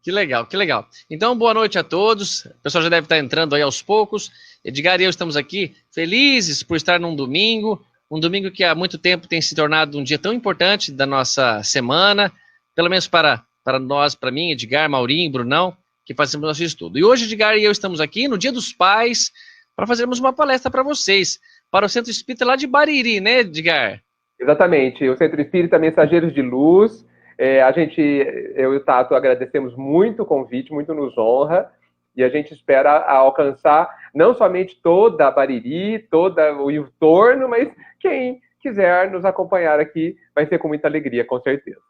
Que legal, que legal. Então, boa noite a todos. O pessoal já deve estar entrando aí aos poucos. Edgar e eu estamos aqui felizes por estar num domingo, um domingo que há muito tempo tem se tornado um dia tão importante da nossa semana, pelo menos para nós, para mim, Edgar, Maurinho, Brunão, que fazemos nosso estudo. E hoje, Edgar e eu estamos aqui no Dia dos Pais para fazermos uma palestra para vocês, para o Centro Espírita lá de Bariri, né, Edgar? Exatamente, o Centro Espírita Mensageiros de Luz. Eu e o Tato agradecemos muito o convite, muito nos honra, e a gente espera alcançar não somente toda a Bariri, todo o entorno, mas quem quiser nos acompanhar aqui vai ser com muita alegria, com certeza.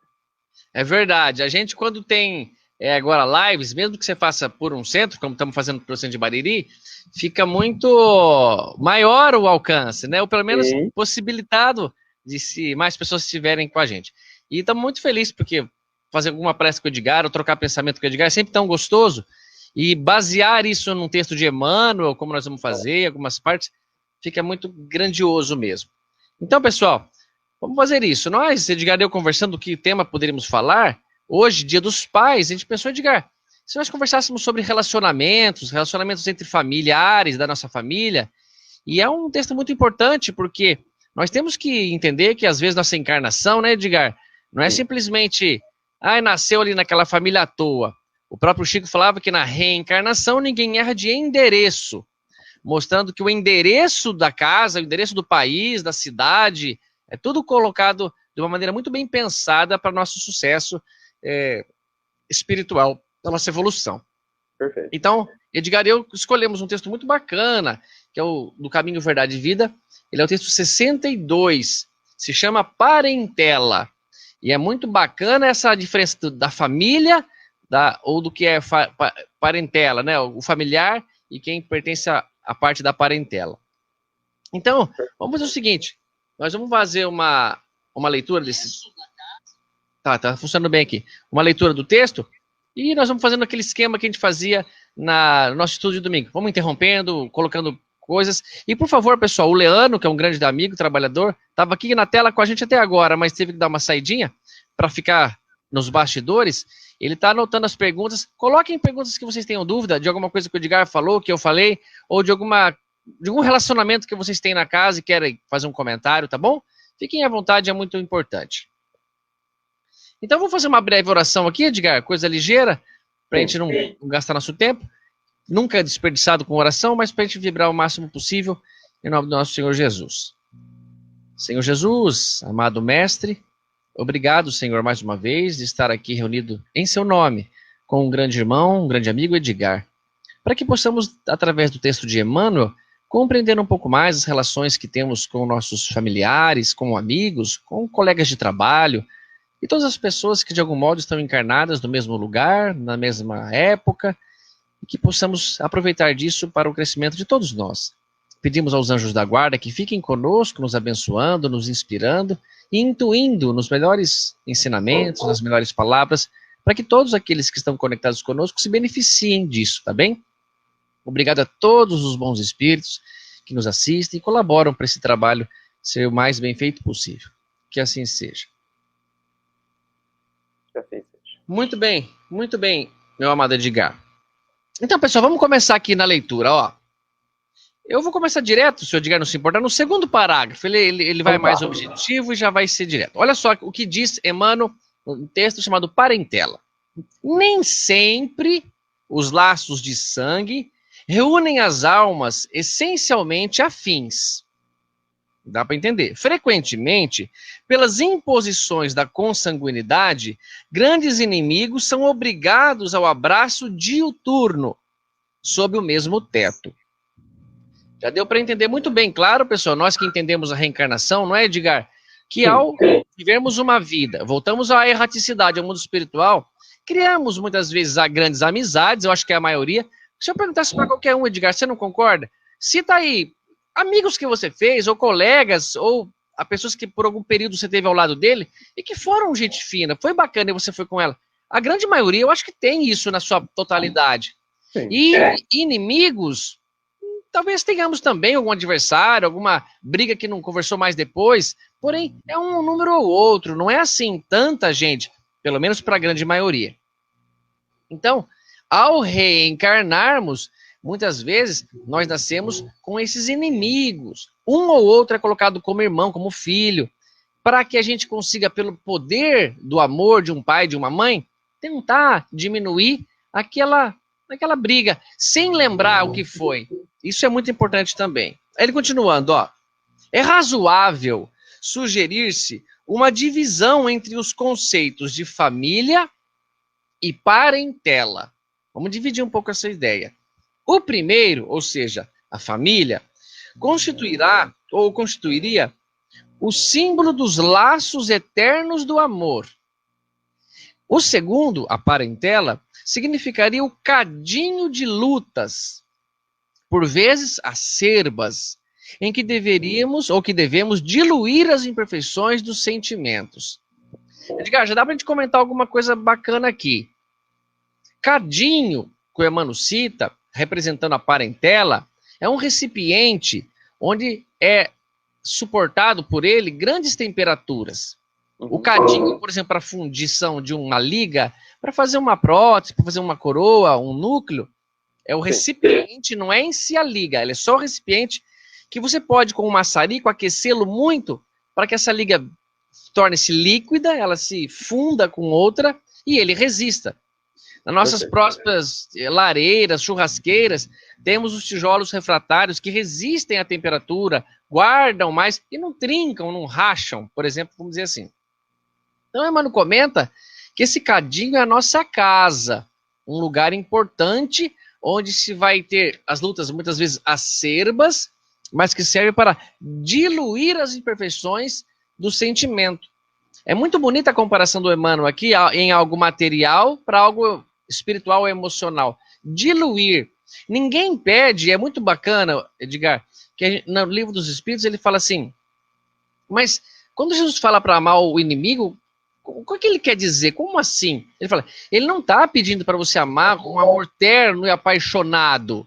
É verdade, a gente quando tem agora lives, mesmo que você faça por um centro, como estamos fazendo pelo centro de Bariri, fica muito maior o alcance, né? Ou pelo menos Sim. possibilitado de se mais pessoas estiverem com a gente. E estamos muito felizes porque fazer alguma palestra com o Edgar, ou trocar pensamento com o Edgar é sempre tão gostoso, e basear isso num texto de Emmanuel, como nós vamos fazer, algumas partes, fica muito grandioso mesmo. Então, pessoal, vamos fazer isso. Nós, Edgar e eu conversando que tema poderíamos falar, hoje, Dia dos Pais, a gente pensou, Edgar, se nós conversássemos sobre relacionamentos entre familiares da nossa família, e é um texto muito importante, porque nós temos que entender que às vezes nossa encarnação, né, Edgar, não é simplesmente, nasceu ali naquela família à toa. O próprio Chico falava que na reencarnação ninguém erra de endereço, mostrando que o endereço da casa, o endereço do país, da cidade, é tudo colocado de uma maneira muito bem pensada para nosso sucesso espiritual, da nossa evolução. Perfeito. Então, Edgar e eu escolhemos um texto muito bacana, que é o do Caminho, Verdade e Vida. Ele é o texto 62, se chama Parentela. E é muito bacana essa diferença da família, ou do que é parentela, né? O familiar e quem pertence à parte da parentela. Então, vamos fazer o seguinte, nós vamos fazer uma leitura desse... Tá funcionando bem aqui. Uma leitura do texto, e nós vamos fazendo aquele esquema que a gente fazia no nosso estudo de domingo. Vamos interrompendo, colocando coisas. E, por favor, pessoal, o Leandro, que é um grande amigo, trabalhador, estava aqui na tela com a gente até agora, mas teve que dar uma saidinha para ficar nos bastidores. Ele está anotando as perguntas. Coloquem perguntas que vocês tenham dúvida de alguma coisa que o Edgar falou, que eu falei, ou de algum relacionamento que vocês têm na casa e querem fazer um comentário, tá bom? Fiquem à vontade, é muito importante. Então, vou fazer uma breve oração aqui, Edgar, coisa ligeira, para a gente não gastar nosso tempo. Nunca é desperdiçado com oração, mas para a gente vibrar o máximo possível, em nome do nosso Senhor Jesus. Senhor Jesus, amado Mestre, obrigado, Senhor, mais uma vez, de estar aqui reunido em seu nome, com um grande irmão, um grande amigo, Edgar, para que possamos, através do texto de Emmanuel, compreender um pouco mais as relações que temos com nossos familiares, com amigos, com colegas de trabalho, e todas as pessoas que de algum modo estão encarnadas no mesmo lugar, na mesma época, e que possamos aproveitar disso para o crescimento de todos nós. Pedimos aos anjos da guarda que fiquem conosco, nos abençoando, nos inspirando e intuindo nos melhores ensinamentos, nas melhores palavras, para que todos aqueles que estão conectados conosco se beneficiem disso, tá bem? Obrigado a todos os bons espíritos que nos assistem e colaboram para esse trabalho ser o mais bem feito possível. Que assim seja. Muito bem, meu amado Edgar. Então, pessoal, vamos começar aqui na leitura, ó. Eu vou começar direto, se o Edgar não se importar, no segundo parágrafo. Ele vai mais objetivo e já vai ser direto. Olha só o que diz Emmanuel, um texto chamado Parentela. Nem sempre os laços de sangue reúnem as almas essencialmente afins. Dá para entender. Frequentemente, pelas imposições da consanguinidade, grandes inimigos são obrigados ao abraço diuturno, sob o mesmo teto. Já deu para entender muito bem, claro, pessoal, nós que entendemos a reencarnação, não é, Edgar? Que ao vivermos uma vida, voltamos à erraticidade, ao mundo espiritual, criamos muitas vezes grandes amizades, eu acho que é a maioria. Se eu perguntasse para qualquer um, Edgar, você não concorda? Cita aí amigos que você fez, ou colegas, ou a pessoas que por algum período você teve ao lado dele, e que foram gente fina, foi bacana e você foi com ela. A grande maioria, eu acho que tem isso na sua totalidade. Sim. E inimigos, talvez tenhamos também algum adversário, alguma briga que não conversou mais depois, porém, é um número ou outro, não é assim tanta gente, pelo menos para a grande maioria. Então, ao reencarnarmos, muitas vezes nós nascemos com esses inimigos. Um ou outro é colocado como irmão, como filho, para que a gente consiga, pelo poder do amor de um pai, de uma mãe, tentar diminuir aquela briga, sem lembrar o que foi. Isso é muito importante também. Ele continuando, ó. É razoável sugerir-se uma divisão entre os conceitos de família e parentela. Vamos dividir um pouco essa ideia. O primeiro, ou seja, a família, constituiria o símbolo dos laços eternos do amor. O segundo, a parentela, significaria o cadinho de lutas, por vezes acerbas, em que deveríamos ou que devemos diluir as imperfeições dos sentimentos. Edgar, já dá para a gente comentar alguma coisa bacana aqui. Cadinho, que o Emmanuel cita, representando a parentela, é um recipiente onde é suportado por ele grandes temperaturas. O cadinho, por exemplo, para fundição de uma liga, para fazer uma prótese, para fazer uma coroa, um núcleo, é o recipiente, não é em si a liga, ele é só o recipiente que você pode, com um maçarico, aquecê-lo muito para que essa liga torne-se líquida, ela se funda com outra e ele resista. Nas nossas próprias lareiras, churrasqueiras, temos os tijolos refratários que resistem à temperatura, guardam mais e não trincam, não racham, por exemplo, vamos dizer assim. Então, Emmanuel comenta que esse cadinho é a nossa casa, um lugar importante onde se vai ter as lutas muitas vezes acerbas, mas que serve para diluir as imperfeições do sentimento. É muito bonita a comparação do Emmanuel aqui em algo material para algo espiritual ou emocional. Diluir. Ninguém pede, é muito bacana, Edgar, que no Livro dos Espíritos ele fala assim, mas quando Jesus fala para amar o inimigo, o que ele quer dizer? Como assim? Ele fala, ele não está pedindo para você amar com um amor terno e apaixonado.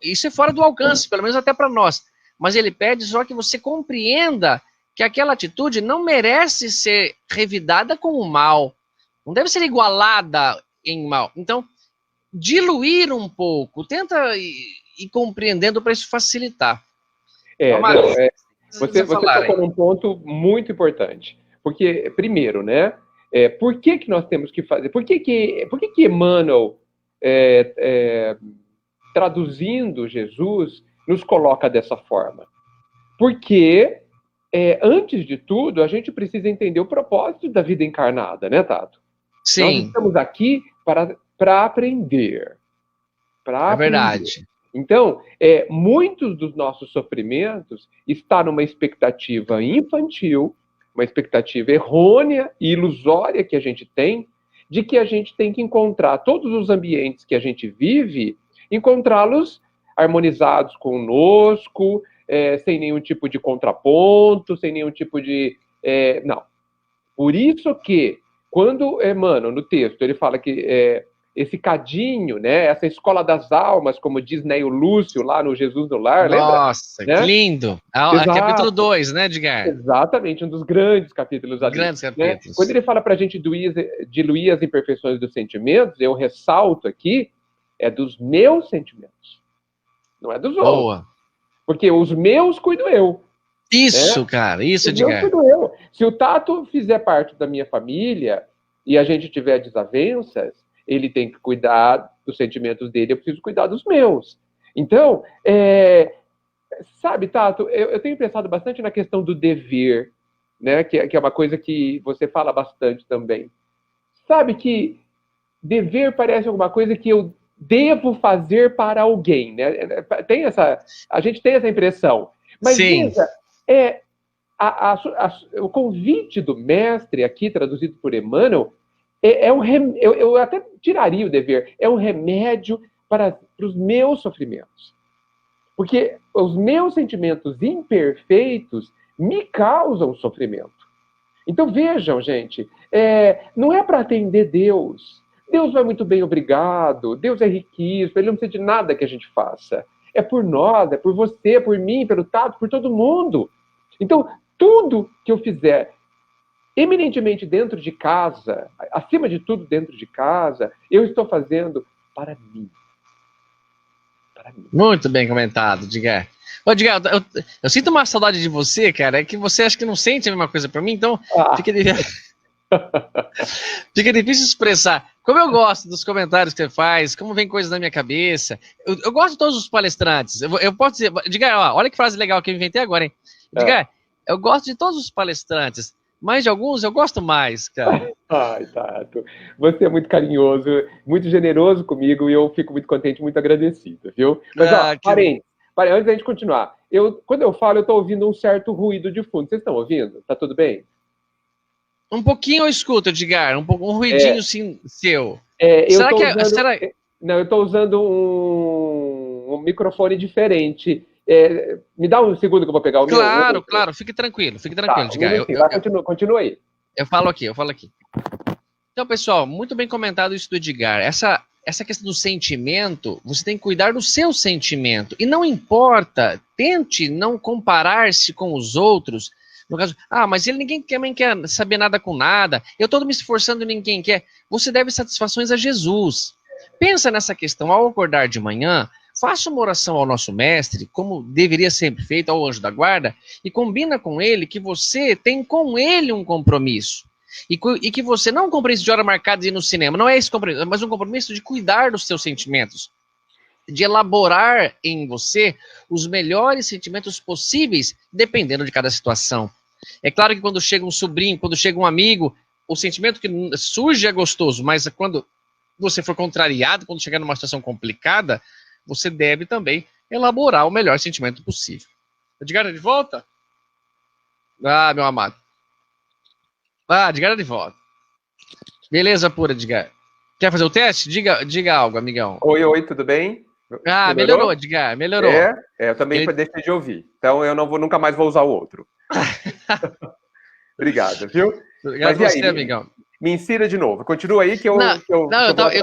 Isso é fora do alcance, pelo menos até para nós. Mas ele pede só que você compreenda que aquela atitude não merece ser revidada com o mal. Não deve ser igualada em mal. Então, diluir um pouco. Tenta ir compreendendo para isso facilitar. Você tocou num ponto muito importante. Porque, primeiro, né? Por que nós temos que fazer? Por que Emmanuel, traduzindo Jesus, nos coloca dessa forma? Porque, antes de tudo, a gente precisa entender o propósito da vida encarnada, né, Tato? Sim. Nós estamos aqui para aprender. É verdade. Então, muitos dos nossos sofrimentos estão numa expectativa infantil, uma expectativa errônea e ilusória que a gente tem, de que a gente tem que encontrar todos os ambientes que a gente vive, encontrá-los harmonizados conosco, sem nenhum tipo de contraponto, sem nenhum tipo de... não. Por isso que, quando Emmanuel, no texto, ele fala que esse cadinho, né, essa escola das almas, como diz Neio Lúcio lá no Jesus do Lar, lembra? Nossa, né? Que lindo! Capítulo 2, né, Edgar? Exatamente, um dos grandes capítulos ali. Grandes capítulos. Né? Quando ele fala para a gente diluir as imperfeições dos sentimentos, eu ressalto aqui, é dos meus sentimentos, não é dos outros. Porque os meus cuido eu. Isso, né? Cara, isso, Edgar. Os meus cuido eu. Se o Tato fizer parte da minha família e a gente tiver desavenças, ele tem que cuidar dos sentimentos dele, eu preciso cuidar dos meus. Então, sabe, Tato, eu tenho pensado bastante na questão do dever, né, que é uma coisa que você fala bastante também. Sabe que dever parece alguma coisa que eu devo fazer para alguém, né? A gente tem essa impressão. Mas sim. Veja, o convite do mestre, aqui traduzido por Emmanuel, eu até tiraria o dever, é um remédio para os meus sofrimentos. Porque os meus sentimentos imperfeitos me causam sofrimento. Então vejam, gente, não é para atender Deus. Deus vai muito bem, obrigado. Deus é riquíssimo, ele não precisa de nada que a gente faça. É por nós, é por você, por mim, pelo Tato, por todo mundo. Então, tudo que eu fizer eminentemente dentro de casa, acima de tudo dentro de casa, eu estou fazendo para mim. Para mim. Muito bem comentado, Edgar. Ô, Edgar, eu sinto uma saudade de você, cara. É que você acha que não sente a mesma coisa pra mim, então fica difícil expressar. Como eu gosto dos comentários que você faz, como vem coisas na minha cabeça. Eu gosto de todos os palestrantes. Eu posso dizer, Edgar, ó, olha que frase legal que eu inventei agora, hein? Edgar, eu gosto de todos os palestrantes, mas de alguns eu gosto mais, cara. Ai, Tato, você é muito carinhoso, muito generoso comigo e eu fico muito contente, muito agradecido, viu? Mas, antes da gente continuar, quando eu falo, eu estou ouvindo um certo ruído de fundo. Vocês estão ouvindo? Tá tudo bem? Um pouquinho eu escuto, Edgar, um ruidinho sim, seu. Não, eu estou usando um microfone diferente. Me dá um segundo que eu vou pegar o meu. Claro, fique tranquilo, Edgar. Continua aí. Eu falo aqui. Então, pessoal, muito bem comentado isso do Edgar. Essa questão do sentimento, você tem que cuidar do seu sentimento. E não importa, tente não comparar-se com os outros. No caso, mas ninguém quer saber nada com nada, eu estou me esforçando e ninguém quer. Você deve satisfações a Jesus. Pensa nessa questão, ao acordar de manhã, faça uma oração ao nosso mestre, como deveria ser feito ao anjo da guarda, e combina com ele que você tem com ele um compromisso. E que você não é um compromisso de hora marcada de ir no cinema, não é esse compromisso, mas um compromisso de cuidar dos seus sentimentos, de elaborar em você os melhores sentimentos possíveis, dependendo de cada situação. É claro que quando chega um sobrinho, quando chega um amigo, o sentimento que surge é gostoso, mas quando você for contrariado, quando chegar numa situação complicada, você deve também elaborar o melhor sentimento possível. Edgar, de volta? Meu amado. Edgar, de volta. Beleza pura, Edgar. Quer fazer o teste? Diga algo, amigão. Oi, tudo bem? Melhorou, Edgar, melhorou. Eu também deixei de ouvir. Então eu nunca mais vou usar o outro. Obrigado, viu? Obrigado a você, amigão. Me insira de novo. Continua aí que eu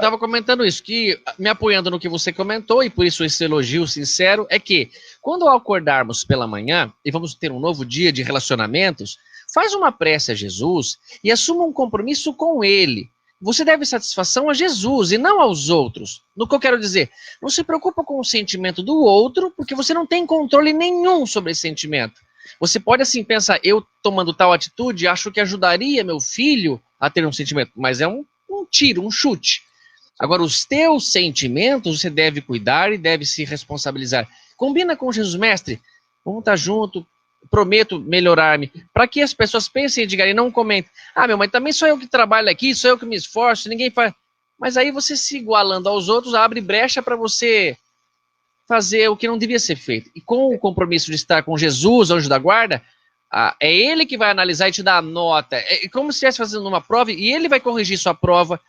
tava comentando isso, que me apoiando no que você comentou, e por isso esse elogio sincero, é que quando acordarmos pela manhã e vamos ter um novo dia de relacionamentos, faz uma prece a Jesus e assuma um compromisso com ele. Você deve satisfação a Jesus e não aos outros. No que eu quero dizer, não se preocupa com o sentimento do outro, porque você não tem controle nenhum sobre esse sentimento. Você pode assim pensar, eu tomando tal atitude, acho que ajudaria meu filho a ter um sentimento, mas é um tiro, um chute. Agora, os teus sentimentos você deve cuidar e deve se responsabilizar. Combina com Jesus, mestre, vamos estar junto, prometo melhorar-me, para que as pessoas pensem, Edgar, e não comentem, mas também sou eu que trabalho aqui, sou eu que me esforço, ninguém faz. Mas aí você se igualando aos outros, abre brecha para você fazer o que não devia ser feito. E com o compromisso de estar com Jesus, anjo da guarda, é ele que vai analisar e te dar a nota. É como se estivesse fazendo uma prova e ele vai corrigir sua prova.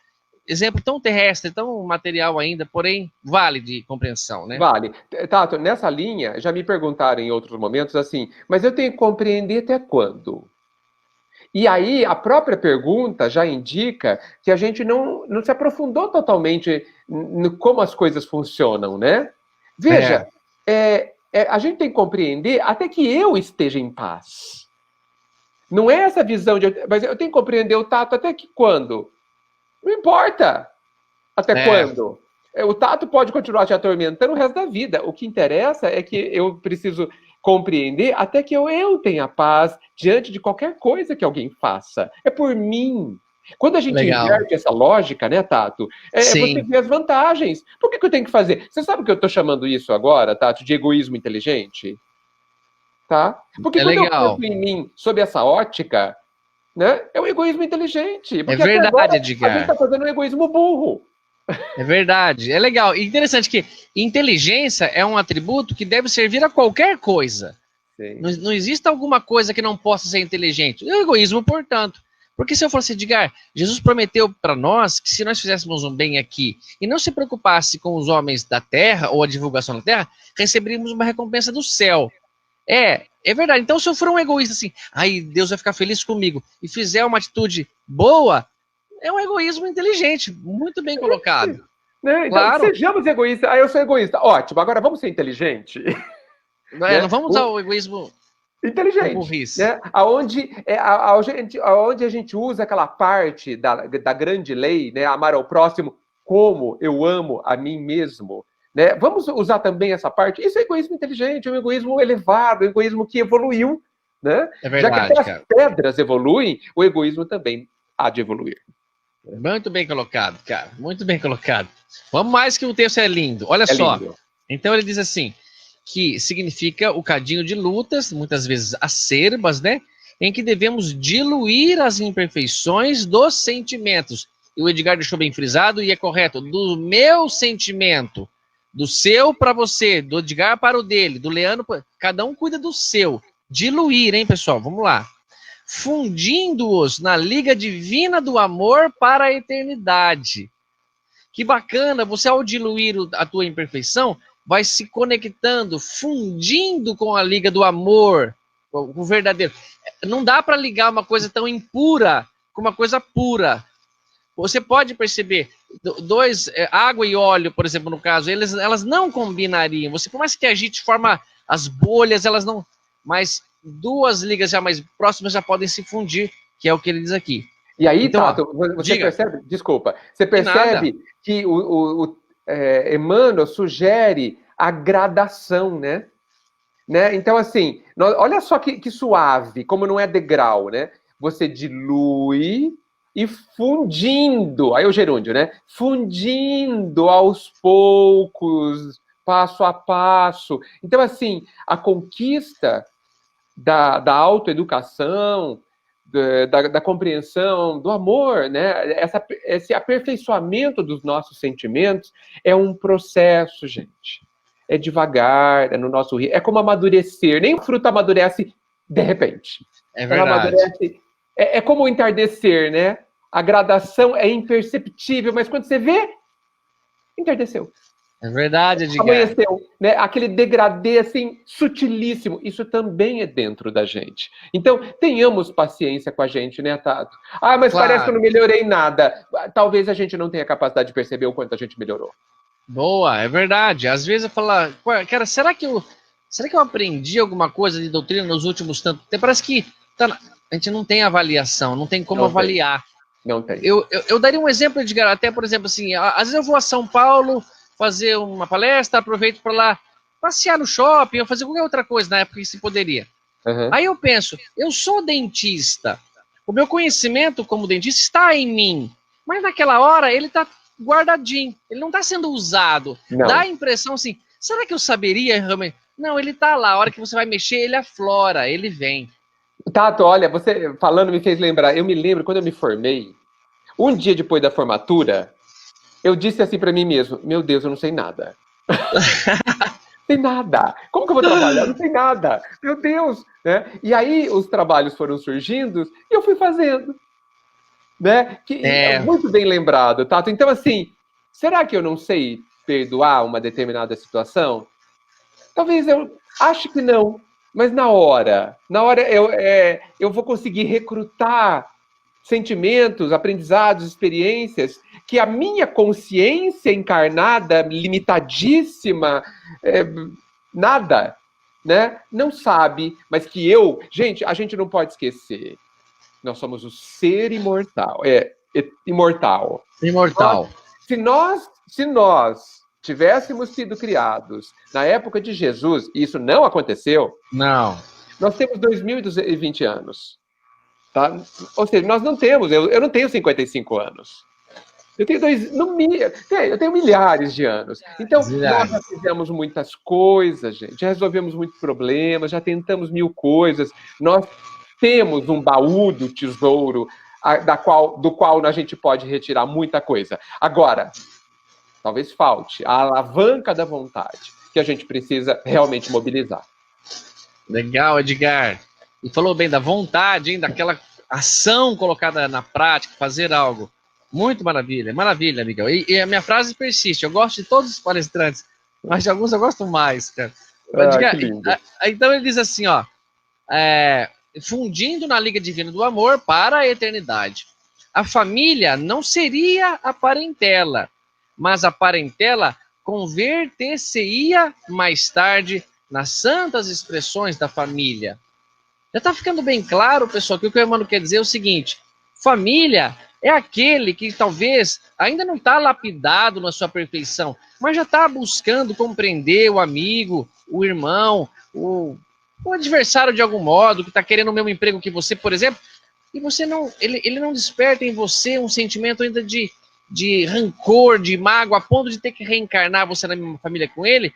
Exemplo tão terrestre, tão material ainda, porém vale de compreensão, né? Vale. Tato, nessa linha, já me perguntaram em outros momentos assim, mas eu tenho que compreender até quando? E aí, a própria pergunta já indica que a gente não se aprofundou totalmente no como as coisas funcionam, né? Veja, a gente tem que compreender até que eu esteja em paz. Não é essa visão mas eu tenho que compreender o Tato até que quando? Não importa até quando. O Tato pode continuar te atormentando o resto da vida. O que interessa é que eu preciso compreender até que eu tenha paz diante de qualquer coisa que alguém faça. É por mim. Quando a gente inverte essa lógica, né, Tato? Você vê as vantagens. Por que eu tenho que fazer? Você sabe que eu estou chamando isso agora, Tato, de egoísmo inteligente? Tá? Porque quando eu penso em mim sob essa ótica, né, é um egoísmo inteligente. Porque verdade, agora, Edgar. A gente está fazendo um egoísmo burro. É verdade, é legal. E interessante que inteligência é um atributo que deve servir a qualquer coisa. Não existe alguma coisa que não possa ser inteligente. É o egoísmo, portanto. Porque se eu fosse, Edgar, Jesus prometeu para nós que se nós fizéssemos um bem aqui e não se preocupasse com os homens da terra ou a divulgação da terra, receberíamos uma recompensa do céu. É verdade. Então, se eu for um egoísta assim, Deus vai ficar feliz comigo e fizer uma atitude boa, é um egoísmo inteligente, muito bem colocado. Então, claro. Sejamos egoístas. Eu sou egoísta. Ótimo, agora vamos ser inteligentes. Não vamos usar o egoísmo Inteligente, burrice. né? Aonde a gente usa aquela parte da grande lei, né? Amar ao próximo como eu amo a mim mesmo, né? Vamos usar também essa parte. Isso é egoísmo inteligente, é um egoísmo elevado, um egoísmo que evoluiu, né? É Já que verdade, até as cara. pedras evoluem, o egoísmo também há de evoluir. Muito bem colocado, cara. Muito bem colocado. Vamos mais que o texto é lindo. Olha É só. lindo. Então ele diz assim, que significa o cadinho de lutas, muitas vezes acerbas, né? Em que devemos diluir as imperfeições dos sentimentos. E o Edgar deixou bem frisado, e é correto, do meu sentimento, do seu para você, do Edgar para o dele, do Leandro, cada um cuida do seu. Diluir, hein, pessoal? Vamos lá. Fundindo-os na liga divina do amor para a eternidade. Que bacana, você ao diluir a tua imperfeição, vai se conectando, fundindo com a liga do amor, o verdadeiro. Não dá para ligar uma coisa tão impura com uma coisa pura. Você pode perceber, água e óleo, por exemplo, no caso, elas não combinariam. Você, por mais que agite, forma as bolhas, elas não. Mas duas ligas já mais próximas já podem se fundir, que é o que ele diz aqui. E aí, então, Tato, você diga. percebe, desculpa, você percebe que o Emmanuel sugere a gradação, né? Então, assim, olha só que suave, como não é degrau, né? Você dilui e fundindo, aí o gerúndio, né? Fundindo aos poucos, passo a passo. Então, assim, a conquista da autoeducação, da compreensão, do amor, né? Esse aperfeiçoamento dos nossos sentimentos é um processo, gente. É devagar, é no nosso ritmo. É como amadurecer. Nem o fruto amadurece de repente. É Ela verdade. amadurece. É como o entardecer, né? A gradação é imperceptível, mas quando você vê, entardeceu. É verdade, Edgar. Amanheceu, né? Aquele degradê assim sutilíssimo, isso também é dentro da gente. Então, tenhamos paciência com a gente, né, Tato? Ah, mas Claro. parece que eu não melhorei nada. Talvez a gente não tenha capacidade de perceber o quanto a gente melhorou. Boa, é verdade. Às vezes eu falo, cara, será que eu aprendi alguma coisa de doutrina nos últimos tanto tempo? Parece que a gente não tem avaliação, não tem como Não avaliar. Não tem. Eu daria um exemplo, Edgar, até, por exemplo, assim, às vezes eu vou a São Paulo fazer uma palestra, aproveito para lá passear no shopping ou fazer qualquer outra coisa na época que se poderia. Uhum. Aí eu penso, eu sou dentista, o meu conhecimento como dentista está em mim, mas naquela hora ele está guardadinho, ele não está sendo usado. Não. Dá a impressão assim, será que eu saberia realmente? Não, ele está lá, a hora que você vai mexer, ele aflora, ele vem. Tato, olha, você falando me fez lembrar, eu me lembro quando eu me formei, um dia depois da formatura, eu disse assim para mim mesmo, meu Deus, eu não sei nada. Não sei nada. Como que eu vou trabalhar? Não sei nada. Meu Deus. Né? E aí os trabalhos foram surgindo e eu fui fazendo. Né? Muito bem lembrado, Tato. Então, assim, será que eu não sei perdoar uma determinada situação? Talvez eu ache que não. Mas na hora eu vou conseguir recrutar sentimentos, aprendizados, experiências que a minha consciência encarnada, limitadíssima, nada, né? Não sabe, mas que gente, a gente não pode esquecer. Nós somos o ser imortal, imortal. Imortal. Se nós tivéssemos sido criados na época de Jesus, e isso não aconteceu, não. Nós temos 2020 anos. Tá? Ou seja, nós não temos, eu não tenho 55 anos. Eu tenho milhares de anos. Então, nós já fizemos muitas coisas, gente. Já resolvemos muitos problemas, já tentamos mil coisas. Nós temos um baú do tesouro do qual a gente pode retirar muita coisa. Agora, talvez falte a alavanca da vontade, que a gente precisa realmente mobilizar. Legal, Edgar. E falou bem da vontade, hein? Daquela ação colocada na prática, fazer algo. Muito maravilha, maravilha, Miguel. E a minha frase persiste. Eu gosto de todos os palestrantes, mas de alguns eu gosto mais, cara. Edgar, que lindo. Então ele diz assim, ó. Fundindo na Liga Divina do Amor para a eternidade. A família não seria a parentela, mas a parentela converter-se-ia mais tarde nas santas expressões da família. Já está ficando bem claro, pessoal, que o Emmanuel quer dizer é o seguinte: família é aquele que talvez ainda não está lapidado na sua perfeição, mas já está buscando compreender o amigo, o irmão, o adversário de algum modo, que está querendo o mesmo emprego que você, por exemplo, e você não, ele não desperta em você um sentimento ainda de rancor, de mágoa, a ponto de ter que reencarnar você na mesma família com ele,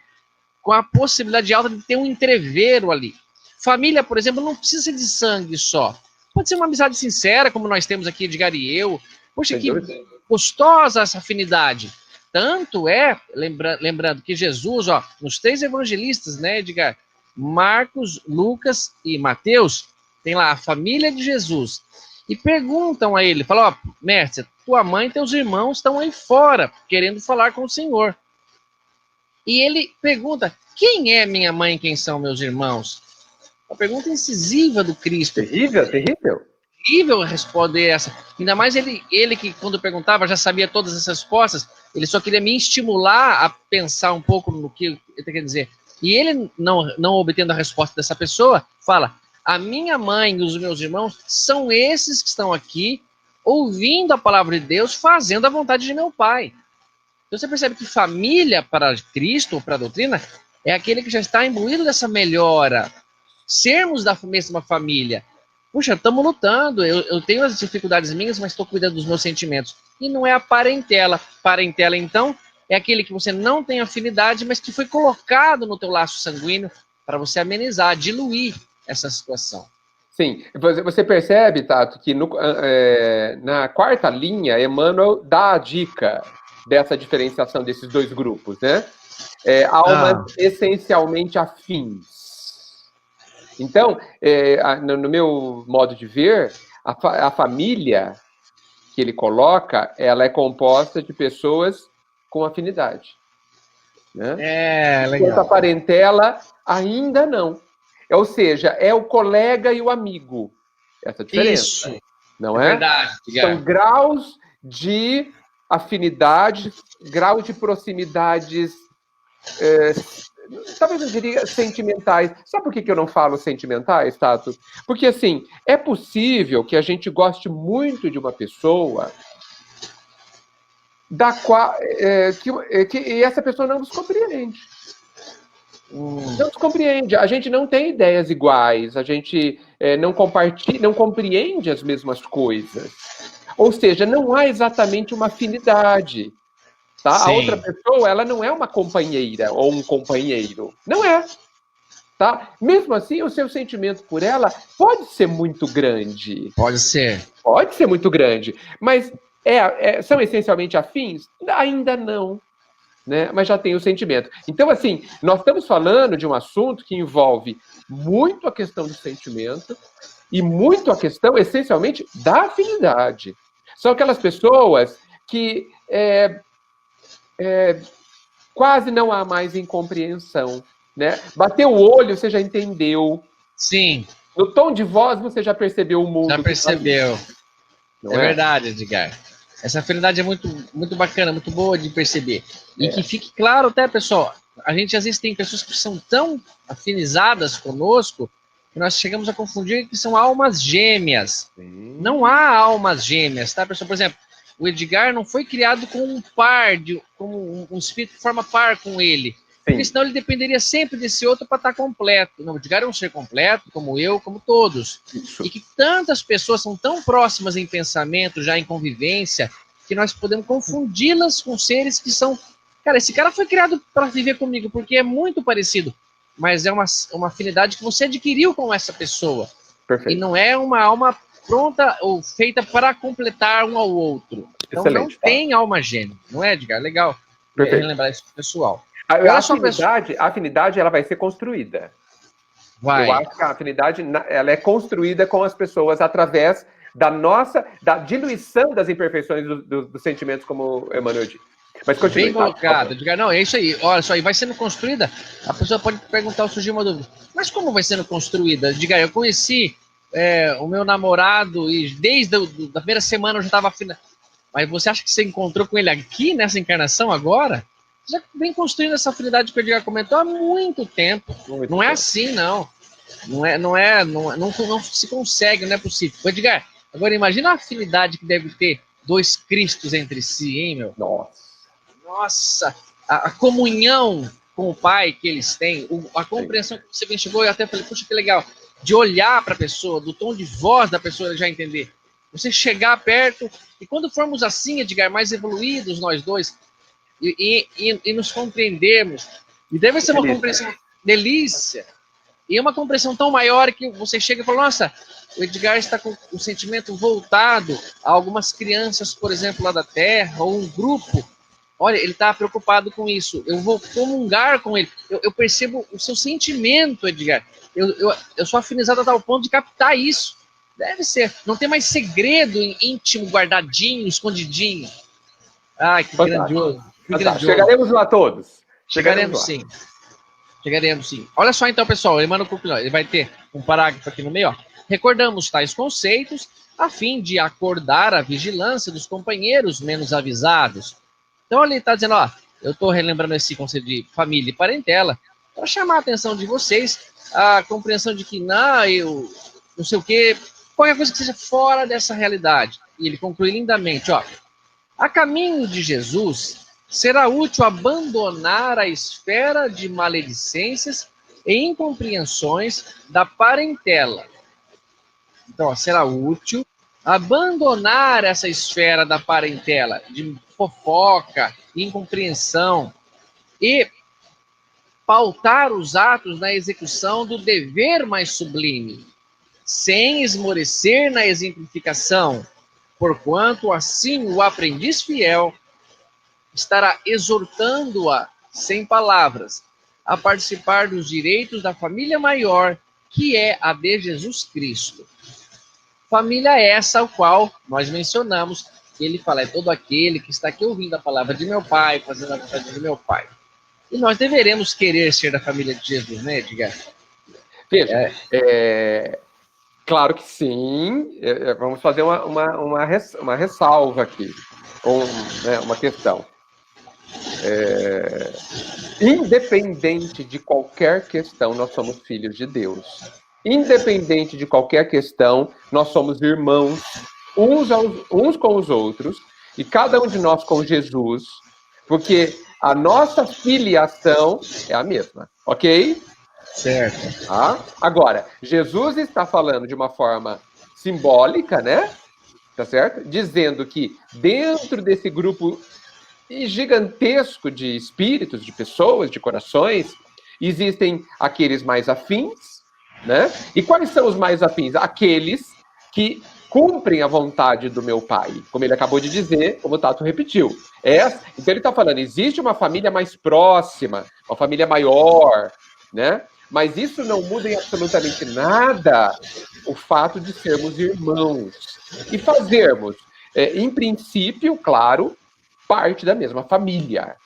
com a possibilidade alta de ter um entreveiro ali. Família, por exemplo, não precisa ser de sangue só. Pode ser uma amizade sincera, como nós temos aqui, Edgar e eu. Poxa, que gostosa essa afinidade. Tanto é, lembrando que Jesus, ó, nos 3 evangelistas, né, Edgar? Marcos, Lucas e Mateus, tem lá a família de Jesus. E perguntam a ele, falam, ó, mestre, tua mãe e teus irmãos estão aí fora, querendo falar com o Senhor. E ele pergunta, quem é minha mãe e quem são meus irmãos? A pergunta incisiva do Cristo. Terrível, terrível. Terrível responder essa. Ainda mais ele que, quando perguntava, já sabia todas as respostas, ele só queria me estimular a pensar um pouco no que ele quer dizer. E ele, não obtendo a resposta dessa pessoa, fala, a minha mãe e os meus irmãos são esses que estão aqui, ouvindo a palavra de Deus, fazendo a vontade de meu Pai. Então você percebe que família para Cristo, ou para a doutrina, é aquele que já está imbuído dessa melhora. Sermos da mesma família. Puxa, estamos lutando, eu tenho as dificuldades minhas, mas estou cuidando dos meus sentimentos. E não é a parentela. Parentela, então, é aquele que você não tem afinidade, mas que foi colocado no teu laço sanguíneo para você amenizar, diluir essa situação. Sim, você percebe, Tato, que na quarta linha, Emmanuel dá a dica dessa diferenciação desses 2 grupos, né? Almas essencialmente afins. Então, no meu modo de ver, a família que ele coloca, ela é composta de pessoas com afinidade. Né? Legal. Enquanto a parentela, ainda não. Ou seja, é o colega e o amigo. Essa diferença. Isso. Não é? Verdade. São graus de afinidade, graus de proximidades, talvez eu diria sentimentais. Sabe por que eu não falo sentimentais, Tato? Porque, assim, é possível que a gente goste muito de uma pessoa da qual que essa pessoa não nos compreende. Não nos compreende. A gente não tem ideias iguais, a gente não compreende as mesmas coisas. Ou seja, não há exatamente uma afinidade. Tá? A outra pessoa, ela não é uma companheira ou um companheiro. Não é. Tá? Mesmo assim, o seu sentimento por ela pode ser muito grande. Pode ser. Pode ser muito grande. Mas são essencialmente afins? Ainda não. Né? Mas já tem o sentimento. Então, assim, nós estamos falando de um assunto que envolve muito a questão do sentimento e muito a questão, essencialmente, da afinidade. São aquelas pessoas que quase não há mais incompreensão. Né? Bateu o olho, você já entendeu. Sim. No tom de voz, você já percebeu o mundo. Já percebeu. É verdade, Edgar. Essa afinidade é muito, muito bacana, muito boa de perceber. E que fique claro até, pessoal, a gente às vezes tem pessoas que são tão afinizadas conosco que nós chegamos a confundir que são almas gêmeas. Sim. Não há almas gêmeas, tá, pessoal? Por exemplo, o Edgar não foi criado com um par, como um espírito que forma par com ele. Porque senão ele dependeria sempre desse outro para estar completo. Não, o Edgar é um ser completo, como eu, como todos. Isso. E que tantas pessoas são tão próximas em pensamento, já em convivência, que nós podemos confundi-las com seres que são... Cara, esse cara foi criado para viver comigo, porque é muito parecido. Mas é uma afinidade que você adquiriu com essa pessoa. Perfeito. E não é uma alma pronta ou feita para completar um ao outro. Então excelente, não tem alma gêmea. Não é, Edgar? Legal relembrar isso pro pessoal. A afinidade ela vai ser construída. Vai. Eu acho que a afinidade ela é construída com as pessoas através da diluição das imperfeições dos sentimentos, como o Emmanuel disse. Mas continue. Bem colocado. Não, é isso aí. Olha só, e vai sendo construída. A pessoa pode perguntar ou surgir uma dúvida. Mas como vai sendo construída? Diga, eu conheci o meu namorado e desde a primeira semana eu já estava afinado. Mas você acha que você encontrou com ele aqui, nessa encarnação, agora? Já vem construindo essa afinidade que o Edgar comentou há muito tempo. Não é assim, não. Não se consegue, não é possível. Edgar, agora imagina a afinidade que deve ter dois Cristos entre si, hein, meu? Nossa, a comunhão com o Pai que eles têm, a compreensão que você bem chegou, eu até falei, puxa, que legal, de olhar para a pessoa, do tom de voz da pessoa, ele já entender. Você chegar perto, e quando formos assim, Edgar, mais evoluídos nós dois, e nos compreendermos, e deve ser uma compreensão delícia, e uma compreensão tão maior que você chega e fala, nossa, o Edgar está com o sentimento voltado a algumas crianças, por exemplo, lá da Terra, ou um grupo. Olha, ele está preocupado com isso. Eu vou comungar com ele. Eu percebo o seu sentimento, Edgar. Eu sou afinizado a tal ponto de captar isso. Deve ser. Não tem mais segredo íntimo, guardadinho, escondidinho. Ai, que grandioso. Que grandioso. Chegaremos lá todos. Chegaremos sim. Chegaremos sim. Olha só então, pessoal. Ele vai ter um parágrafo aqui no meio. Ó. Recordamos tais conceitos a fim de acordar a vigilância dos companheiros menos avisados. Então ele está dizendo, ó, eu estou relembrando esse conceito de família e parentela para chamar a atenção de vocês, a compreensão de que, eu não sei o quê, qualquer coisa que seja fora dessa realidade. E ele conclui lindamente, ó, a caminho de Jesus, será útil abandonar a esfera de maledicências e incompreensões da parentela. Então, ó, será útil abandonar essa esfera da parentela, de fofoca, incompreensão, e pautar os atos na execução do dever mais sublime, sem esmorecer na exemplificação, porquanto assim o aprendiz fiel estará exortando-a, sem palavras, a participar dos direitos da família maior, que é a de Jesus Cristo. Família essa ao qual nós mencionamos, que ele fala, é todo aquele que está aqui ouvindo a palavra de meu pai, fazendo a vontade de meu pai. E nós deveremos querer ser da família de Jesus, né, Edgar? Veja, claro que sim. Vamos fazer uma ressalva aqui, uma questão. Independente de qualquer questão, nós somos filhos de Deus. Independente de qualquer questão, nós somos irmãos, uns com os outros, e cada um de nós com Jesus, porque a nossa filiação é a mesma, ok? Certo. Tá? Agora, Jesus está falando de uma forma simbólica, né? Tá certo? Dizendo que dentro desse grupo gigantesco de espíritos, de pessoas, de corações, existem aqueles mais afins, né? E quais são os mais afins? Aqueles que cumprem a vontade do meu pai, como ele acabou de dizer, como o Tato repetiu. Então ele está falando, existe uma família mais próxima, uma família maior, né? Mas isso não muda em absolutamente nada o fato de sermos irmãos e fazermos, em princípio, claro, parte da mesma família,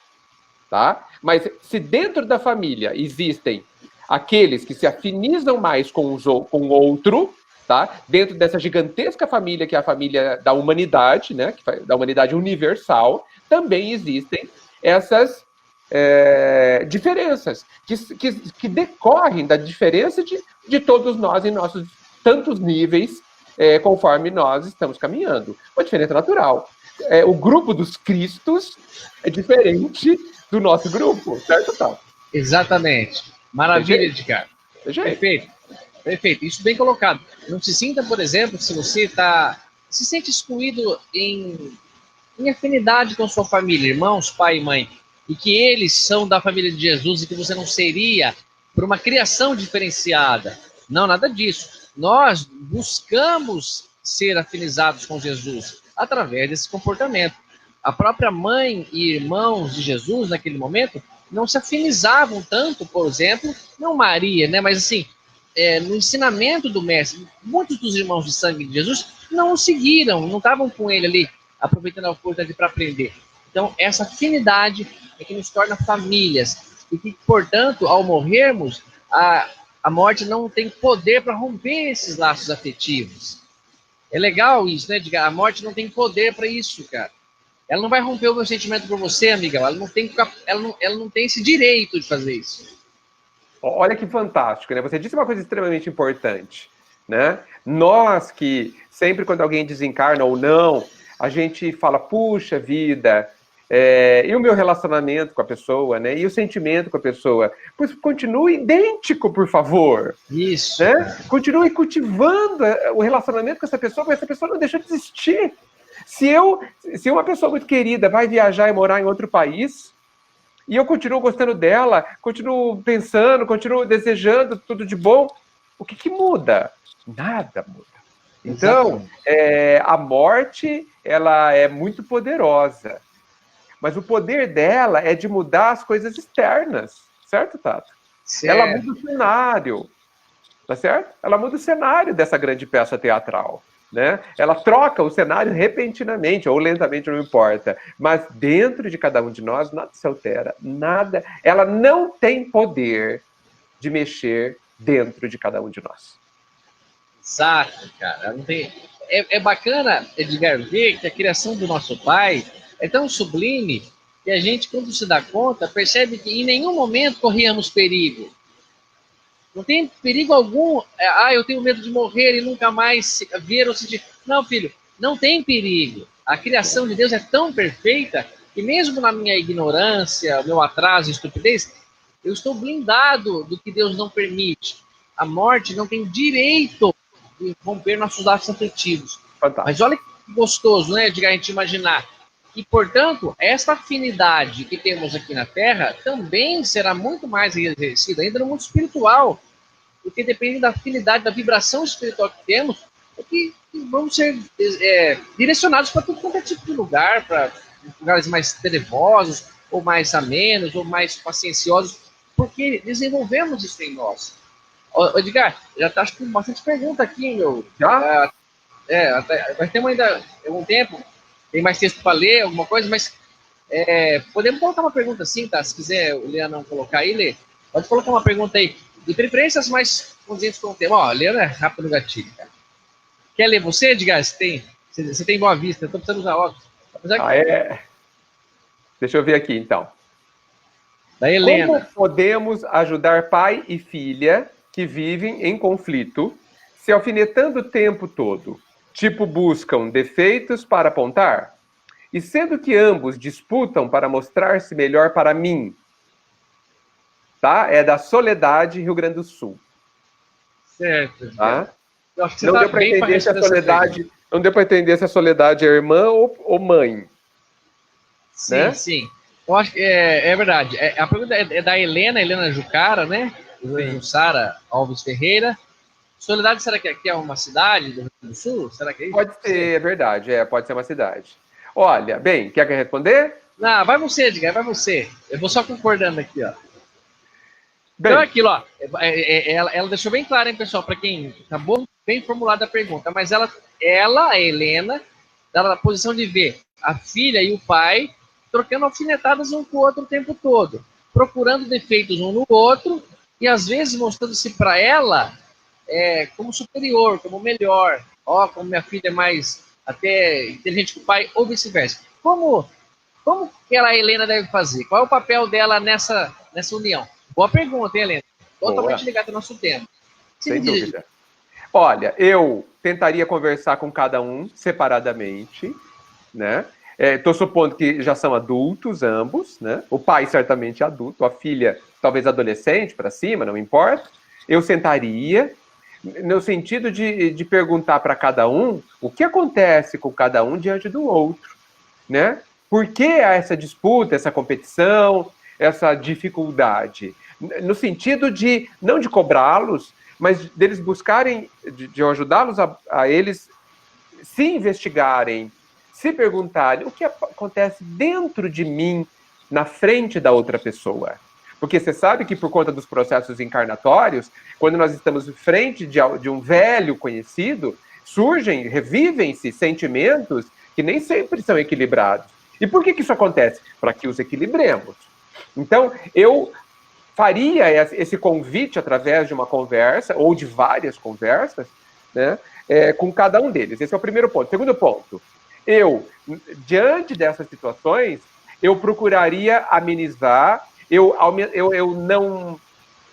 tá? Mas se dentro da família existem aqueles que se afinizam mais com o outro, tá? Dentro dessa gigantesca família que é a família da humanidade, né? Da humanidade universal, também existem essas diferenças que decorrem da diferença de todos nós em nossos tantos níveis, conforme nós estamos caminhando. Uma diferença natural. O grupo dos Cristos é diferente do nosso grupo, certo, Tal? Exatamente. Maravilha, Edgar. Perfeito. Perfeito. Isso bem colocado. Não se sinta, por exemplo, se você se sente excluído em afinidade com sua família, irmãos, pai e mãe, e que eles são da família de Jesus e que você não seria por uma criação diferenciada. Não, nada disso. Nós buscamos ser afinizados com Jesus através desse comportamento. A própria mãe e irmãos de Jesus, naquele momento, não se afinizavam tanto, por exemplo, não Maria, né? Mas assim, no ensinamento do mestre, muitos dos irmãos de sangue de Jesus não o seguiram, não estavam com ele ali, aproveitando a oportunidade para aprender. Então, essa afinidade é que nos torna famílias e que, portanto, ao morrermos, a morte não tem poder para romper esses laços afetivos. É legal isso, né, Edgar? A morte não tem poder para isso, cara. Ela não vai romper o meu sentimento por você, amigão. Ela não tem esse direito de fazer isso. Olha que fantástico, né? Você disse uma coisa extremamente importante, né? Nós que sempre quando alguém desencarna ou não, a gente fala, puxa vida, e o meu relacionamento com a pessoa, né? E o sentimento com a pessoa? Pois continue idêntico, por favor. Isso. Né? Continue cultivando o relacionamento com essa pessoa, porque essa pessoa não deixa de existir. Se uma pessoa muito querida vai viajar e morar em outro país, e eu continuo gostando dela, continuo pensando, continuo desejando tudo de bom, o que muda? Nada muda. Então, a morte, ela é muito poderosa, mas o poder dela é de mudar as coisas externas, certo, Tato? Certo. Ela muda o cenário, tá certo? Ela muda o cenário dessa grande peça teatral. Né? Ela troca o cenário repentinamente ou lentamente, não importa. Mas dentro de cada um de nós, nada se altera, nada. Ela não tem poder de mexer dentro de cada um de nós. Exato, cara. Não tem... é bacana, Edgar, ver que a criação do nosso pai é tão sublime que a gente, quando se dá conta, percebe que em nenhum momento corríamos perigo. Não tem perigo algum. Eu tenho medo de morrer e nunca mais ver ou sentir. Não, filho, não tem perigo. A criação de Deus é tão perfeita que mesmo na minha ignorância, meu atraso e estupidez, eu estou blindado do que Deus não permite. A morte não tem direito de romper nossos laços afetivos. Fantástico. Mas olha que gostoso, né, de a gente imaginar. E, portanto, essa afinidade que temos aqui na Terra também será muito mais exercida, ainda no mundo espiritual, porque depende da afinidade, da vibração espiritual que temos, é que vamos ser direcionados para tudo quanto é tipo de lugar, para lugares mais trevosos, ou mais amenos, ou mais pacienciosos, porque desenvolvemos isso em nós. Edgar, já está com bastante pergunta aqui, meu. Já? Nós temos ainda algum tempo. Tem mais texto para ler, alguma coisa, mas podemos colocar uma pergunta assim, tá? Se quiser o Leandro colocar aí, Lê, pode colocar uma pergunta aí. De preferências mais condizentes com o tema. Ó, Leandro é rápido no gatilho, cara. Quer ler você, Edgar? Você tem boa vista, eu tô precisando usar óculos. Deixa eu ver aqui, então. Da Helena. Como podemos ajudar pai e filha que vivem em conflito, se alfinetando o tempo todo? Tipo, buscam defeitos para apontar? E sendo que ambos disputam para mostrar-se melhor para mim. Tá? É da Soledade, Rio Grande do Sul. Certo. Tá? Eu acho que não deu para entender se a Soledade, não deu para entender se a Soledade é irmã ou mãe. Sim, né? Sim. Eu acho que é verdade. A pergunta é da Helena Jucara, né? Jussara Alves Ferreira. Soledade, será que aqui é uma cidade do Rio Grande do Sul? Será que é isso? Pode ser, é verdade. Pode ser uma cidade. Olha, bem, quer responder? Não, vai você, Edgar, vai você. Eu vou só concordando aqui, ó. Bem, então, aquilo, ó. Ela deixou bem claro, hein, pessoal, para quem acabou bem formulada a pergunta, mas ela, a Helena, dá na posição de ver a filha e o pai trocando alfinetadas um com o outro o tempo todo, procurando defeitos um no outro e às vezes mostrando-se para ela como superior, como melhor. Ó, como minha filha é mais até inteligente que o pai, ou vice-versa. Como que a Helena deve fazer? Qual é o papel dela nessa união? Boa pergunta, hein, Helena? Totalmente ligada ao nosso tema. Sem dúvida. Olha, eu tentaria conversar com cada um separadamente, né? Estou supondo que já são adultos ambos, né? O pai certamente é adulto, a filha talvez adolescente para cima, não importa. Eu sentaria, no sentido de perguntar para cada um o que acontece com cada um diante do outro, né? Por que há essa disputa, essa competição, essa dificuldade? No sentido de, não de cobrá-los, mas deles buscarem, de ajudá-los a eles se investigarem, se perguntarem o que acontece dentro de mim, na frente da outra pessoa. Porque você sabe que por conta dos processos encarnatórios, quando nós estamos em frente de um velho conhecido, revivem-se sentimentos que nem sempre são equilibrados. E por que isso acontece? Para que os equilibremos. Então, eu faria esse convite através de uma conversa, ou de várias conversas, né, com cada um deles. Esse é o primeiro ponto. Segundo ponto, diante dessas situações, eu procuraria amenizar, eu não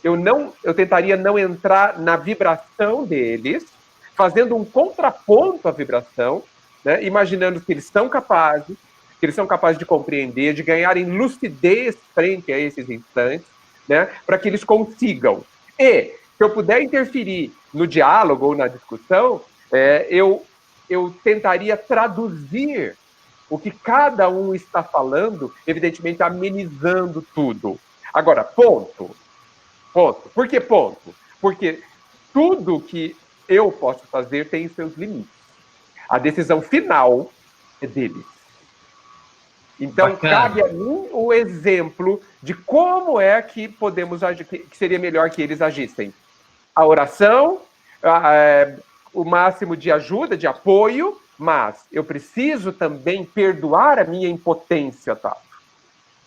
eu tentaria não entrar na vibração deles, fazendo um contraponto à vibração, né? Imaginando que eles são capazes, de compreender, de ganharem lucidez frente a esses instantes, né? Para que eles consigam. E, se eu puder interferir no diálogo ou na discussão, eu tentaria traduzir o que cada um está falando, evidentemente amenizando tudo. Agora, ponto. Por que ponto? Porque tudo que eu posso fazer tem seus limites. A decisão final é deles. Então, Bacana. Cabe a mim o exemplo de como é que podemos agir, que seria melhor que eles agissem. A oração, o máximo de ajuda, de apoio, mas eu preciso também perdoar a minha impotência, tá?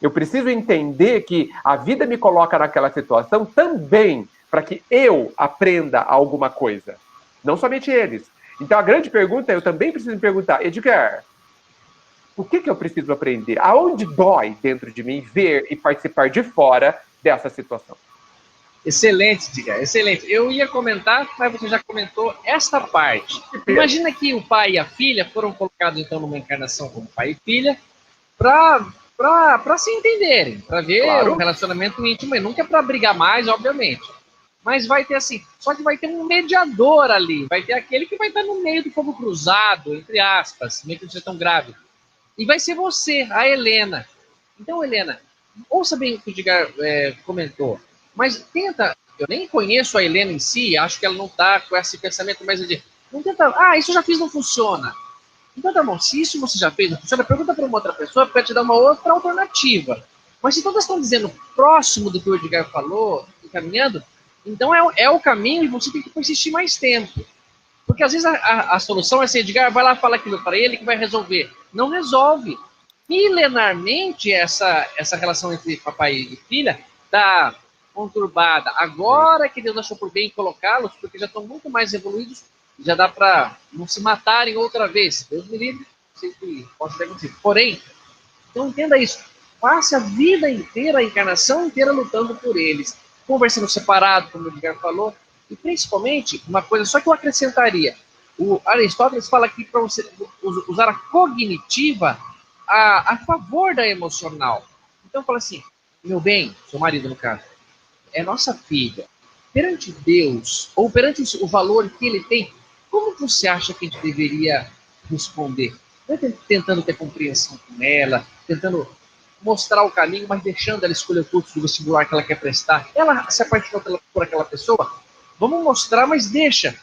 Eu preciso entender que a vida me coloca naquela situação também para que eu aprenda alguma coisa. Não somente eles. Então, a grande pergunta, eu também preciso me perguntar, Edgar, o que eu preciso aprender? Aonde dói dentro de mim ver e participar de fora dessa situação? Excelente, Edgar, excelente. Eu ia comentar, mas você já comentou esta parte. Imagina que o pai e a filha foram colocados, então, numa encarnação como pai e filha, para se entenderem, para ver o relacionamento íntimo, e nunca é para brigar mais, obviamente. Mas vai ter assim, só que vai ter um mediador ali, vai ter aquele que vai estar no meio do fogo cruzado, entre aspas, meio que não seja tão grave. E vai ser você, a Helena. Então, Helena, ouça bem o que o Edgar comentou, mas tenta, eu nem conheço a Helena em si, acho que ela não está com esse pensamento mais de, não tenta, isso eu já fiz, não funciona. Então tá bom, se isso você já fez, não funciona, pergunta para uma outra pessoa para te dar uma outra alternativa. Mas se todas estão dizendo próximo do que o Edgar falou, caminhando, então é o caminho e você tem que persistir mais tempo. Porque às vezes a solução é assim, Edgar, vai lá falar aquilo para ele que vai resolver. Não resolve. Milenarmente, essa relação entre papai e filha está conturbada. Agora que Deus achou por bem colocá-los, porque já estão muito mais evoluídos, já dá para não se matarem outra vez. Deus me livre, não sei se posso ter acontecido. Porém, então entenda isso. Passe a vida inteira, a encarnação inteira lutando por eles. Conversando separado, como o Edgar falou. E principalmente, uma coisa só que eu acrescentaria. O Aristóteles fala aqui para você usar a cognitiva a favor da emocional. Então fala assim, meu bem, seu marido no caso, é nossa filha. Perante Deus, ou perante o valor que ele tem, como você acha que a gente deveria responder? Tentando ter compreensão com ela, tentando mostrar o caminho, mas deixando ela escolher o curso do vestibular que ela quer prestar. Ela se apaixonou por aquela pessoa, vamos mostrar, mas deixa.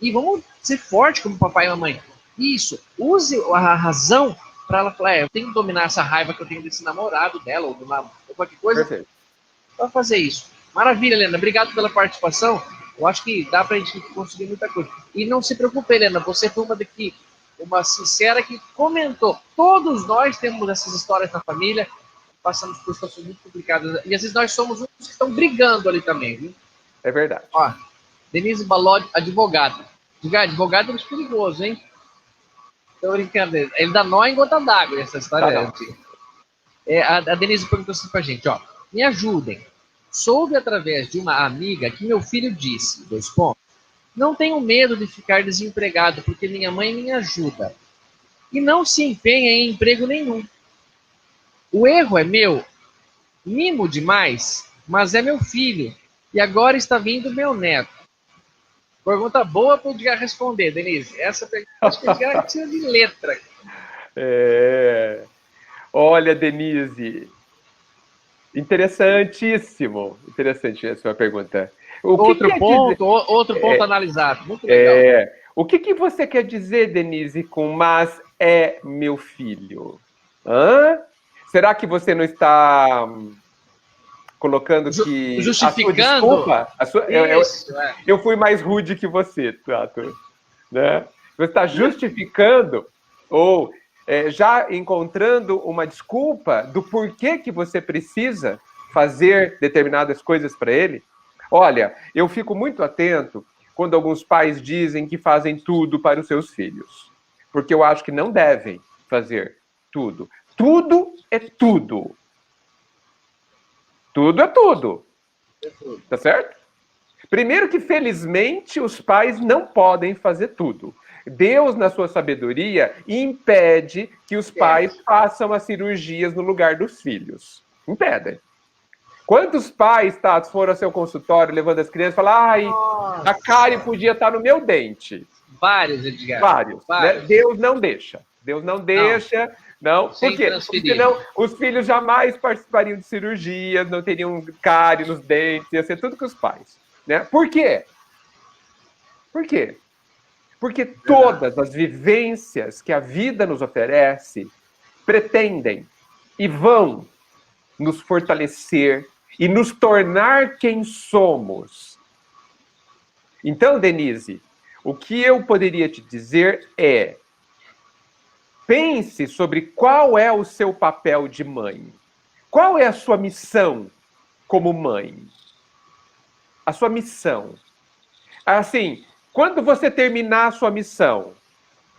E vamos ser forte como papai e mamãe. Isso, use a razão para ela falar, eu tenho que dominar essa raiva que eu tenho desse namorado dela, ou qualquer coisa, para fazer isso. Maravilha, Helena, obrigado pela participação. Eu acho que dá para a gente conseguir muita coisa. E não se preocupe, Helena, você foi uma sincera que comentou. Todos nós temos essas histórias na família, passamos por situações muito complicadas. E às vezes nós somos uns que estão brigando ali também, viu? É verdade. Ó, Denise Balodi, advogada. Advogado é muito perigoso, hein? Tô brincando. Ele dá nó em gota d'água, essa história. A Denise perguntou assim pra gente, ó. Me ajudem. Soube através de uma amiga que meu filho disse, não tenho medo de ficar desempregado, porque minha mãe me ajuda. E não se empenha em emprego nenhum. O erro é meu, mimo demais, mas é meu filho. E agora está vindo meu neto. Pergunta boa para o Edgar responder, Denise. Essa pergunta acho que o Edgar precisa de letra. Olha, Denise, interessante a sua pergunta. Outro ponto analisado. Muito legal. O que você quer dizer, Denise, com mas é meu filho? Será que você não está colocando que justificando? Eu fui mais rude que você, Tato, né? Você está justificando ou já encontrando uma desculpa do porquê que você precisa fazer determinadas coisas para ele? Olha, eu fico muito atento quando alguns pais dizem que fazem tudo para os seus filhos, porque eu acho que não devem fazer tudo. Tudo é tudo. Tudo é tudo. Tá certo? Primeiro que, felizmente, os pais não podem fazer tudo. Deus, na sua sabedoria, impede que os pais façam as cirurgias no lugar dos filhos. Impedem. Quantos pais, Tatos, foram ao seu consultório levando as crianças e falaram: ai, a cárie podia estar no meu dente? Vários, Edgar. Vários. Né? Deus não deixa. Deus não deixa. Não. Por quê? Porque senão os filhos jamais participariam de cirurgias, não teriam cárie nos dentes, ia ser tudo com os pais. Né? Por quê? Por quê? Porque todas as vivências que a vida nos oferece pretendem e vão nos fortalecer e nos tornar quem somos. Então, Denise, o que eu poderia te dizer é: pense sobre qual é o seu papel de mãe. Qual é a sua missão como mãe? A sua missão. Assim, quando você terminar a sua missão,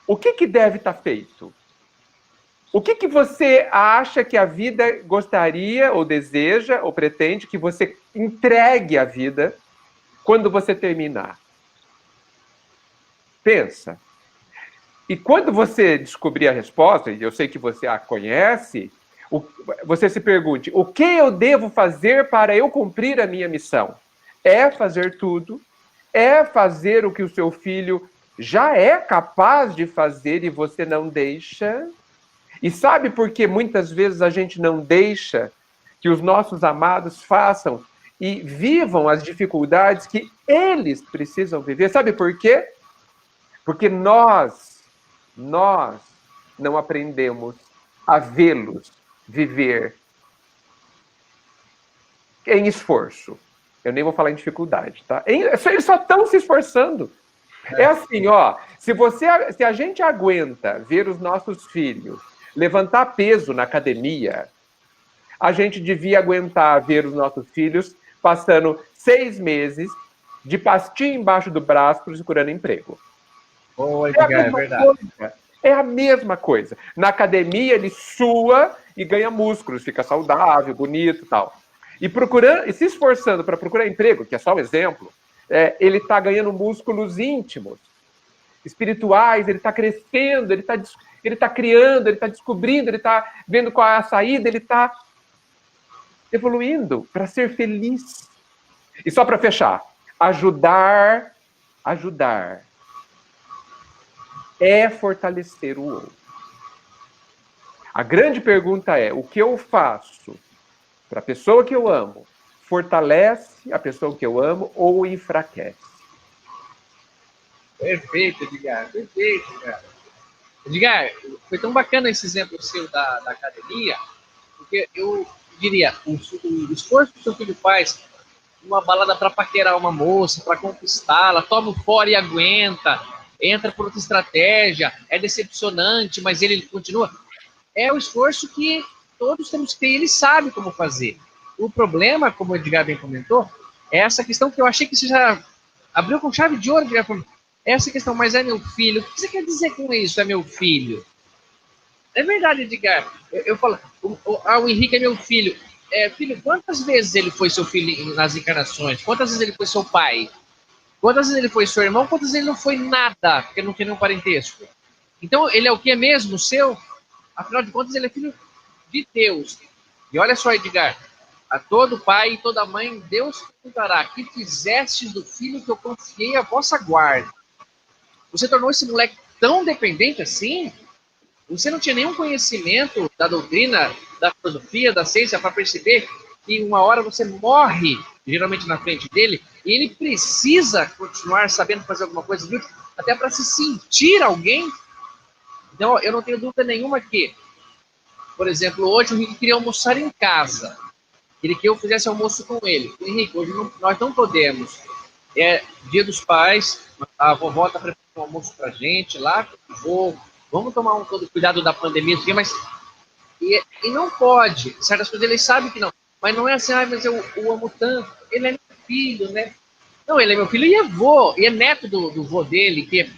o que deve estar feito? O que você acha que a vida gostaria, ou deseja, ou pretende que você entregue à vida quando você terminar? Pensa. E quando você descobrir a resposta, e eu sei que você a conhece, você se pergunte: o que eu devo fazer para eu cumprir a minha missão? É fazer tudo? É fazer o que o seu filho já é capaz de fazer e você não deixa? E sabe por que muitas vezes a gente não deixa que os nossos amados façam e vivam as dificuldades que eles precisam viver? Sabe por quê? Porque nós não aprendemos a vê-los viver em esforço. Eu nem vou falar em dificuldade, tá? Eles só estão se esforçando. É assim, ó, se a gente aguenta ver os nossos filhos levantar peso na academia, a gente devia aguentar ver os nossos filhos passando 6 meses de pastinha embaixo do braço procurando emprego. É verdade. É a mesma coisa. Na academia, ele sua e ganha músculos, fica saudável, bonito e tal. E se esforçando para procurar emprego, que é só um exemplo, ele está ganhando músculos íntimos, espirituais, ele está crescendo, ele está criando, ele está descobrindo, ele está vendo qual é a saída, ele está evoluindo para ser feliz. E só para fechar, ajudar é fortalecer o outro. A grande pergunta é: o que eu faço para a pessoa que eu amo fortalece a pessoa que eu amo ou enfraquece? Perfeito, Edgar. Perfeito, cara. Edgar, foi tão bacana esse exemplo seu da academia, porque eu diria, o esforço que o seu filho faz numa balada para paquerar uma moça, para conquistá-la, toma fora e aguenta, entra por outra estratégia, é decepcionante, mas ele continua. É o esforço que todos temos que ter, ele sabe como fazer. O problema, como o Edgar bem comentou, é essa questão que eu achei que você já abriu com chave de ouro, Edgar. Essa questão, mas é meu filho. O que você quer dizer com isso, é meu filho? É verdade, Edgar. Eu falo, o Henrique é meu filho. Filho, quantas vezes ele foi seu filho nas encarnações? Quantas vezes ele foi seu pai? Quantas vezes ele foi seu irmão? Quantas vezes ele não foi nada, porque não tem nenhum parentesco? Então, ele é o que é mesmo seu? Afinal de contas, ele é filho de Deus. E olha só, Edgar, a todo pai e toda mãe, Deus perguntará: que fizestes do filho que eu confiei a vossa guarda? Você tornou esse moleque tão dependente assim? Você não tinha nenhum conhecimento da doutrina, da filosofia, da ciência, para perceber que uma hora você morre, geralmente na frente dele, e ele precisa continuar sabendo fazer alguma coisa, até para se sentir alguém? Então, eu não tenho dúvida nenhuma que, por exemplo, hoje o Henrique queria almoçar em casa. Queria que eu fizesse almoço com ele. Henrique, hoje nós não podemos. É dia dos pais, a vovó está preparando um almoço para a gente lá, vamos tomar todo cuidado da pandemia, mas e não pode. Certas coisas ele sabe que não. Mas não é assim, mas eu o amo tanto. Ele é meu filho, né? Não, ele é meu filho e é vô, e é neto do vô dele, que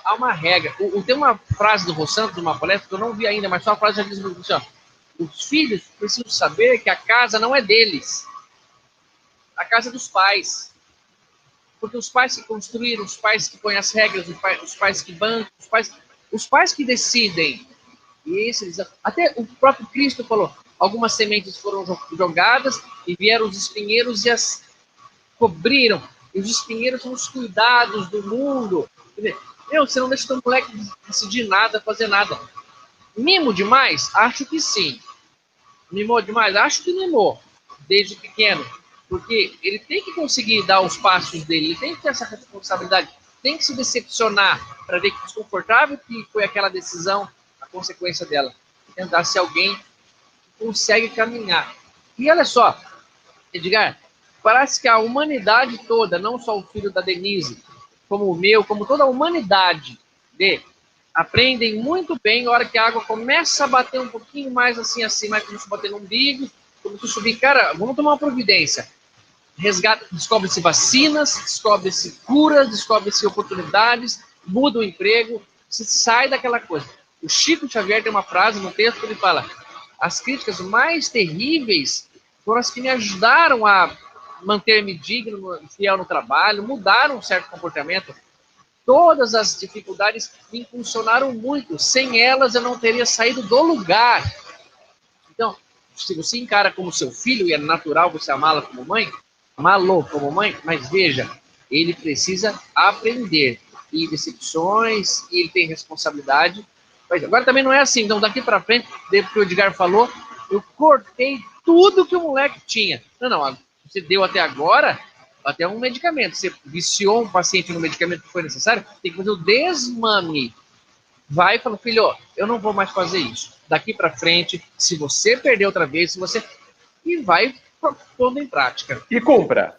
há uma regra. Tem uma frase do Vô Santos, de uma palestra, que eu não vi ainda, mas só a frase já diz assim, ó: os filhos precisam saber que a casa não é deles. a casa dos pais. Porque os pais que construíram, os pais que põem as regras, os pais que bancam, os pais que decidem. E até o próprio Cristo falou, algumas sementes foram jogadas e vieram os espinheiros e as cobriram. E os espinheiros são os cuidados do mundo. Quer dizer, você não deixa teu moleque decidir nada, fazer nada. Mimo demais? Acho que sim. Mimou demais? Acho que mimou, desde pequeno. Porque ele tem que conseguir dar os passos dele, ele tem que ter essa responsabilidade, tem que se decepcionar para ver que desconfortável que foi aquela decisão, a consequência dela. Tentar ser alguém que consegue caminhar. E olha só, Edgar, parece que a humanidade toda, não só o filho da Denise, como o meu, como toda a humanidade, aprendem muito bem na hora que a água começa a bater um pouquinho mais assim, mais começa a bater no umbigo, começa a subir. Cara, vamos tomar uma providência. Descobre-se vacinas, descobre-se curas, descobre-se oportunidades, muda o emprego, se sai daquela coisa. O Chico Xavier tem uma frase no texto que ele fala: as críticas mais terríveis foram as que me ajudaram a manter-me digno, fiel no trabalho, mudaram um certo comportamento. Todas as dificuldades me impulsionaram muito. Sem elas, eu não teria saído do lugar. Então, se você encara como seu filho, e é natural você amá-la como mãe, amá-lo como mãe, mas veja, ele precisa aprender. E decepções, e ele tem responsabilidade. Mas agora também não é assim. Então, daqui para frente, depois que o Edgar falou, eu cortei tudo que o moleque tinha. Não, você deu até agora... até um medicamento. Você viciou um paciente no medicamento que foi necessário, tem que fazer o desmame. Vai e fala, filho, eu não vou mais fazer isso. Daqui para frente, se você perder outra vez, e vai pondo em prática. E cumpra.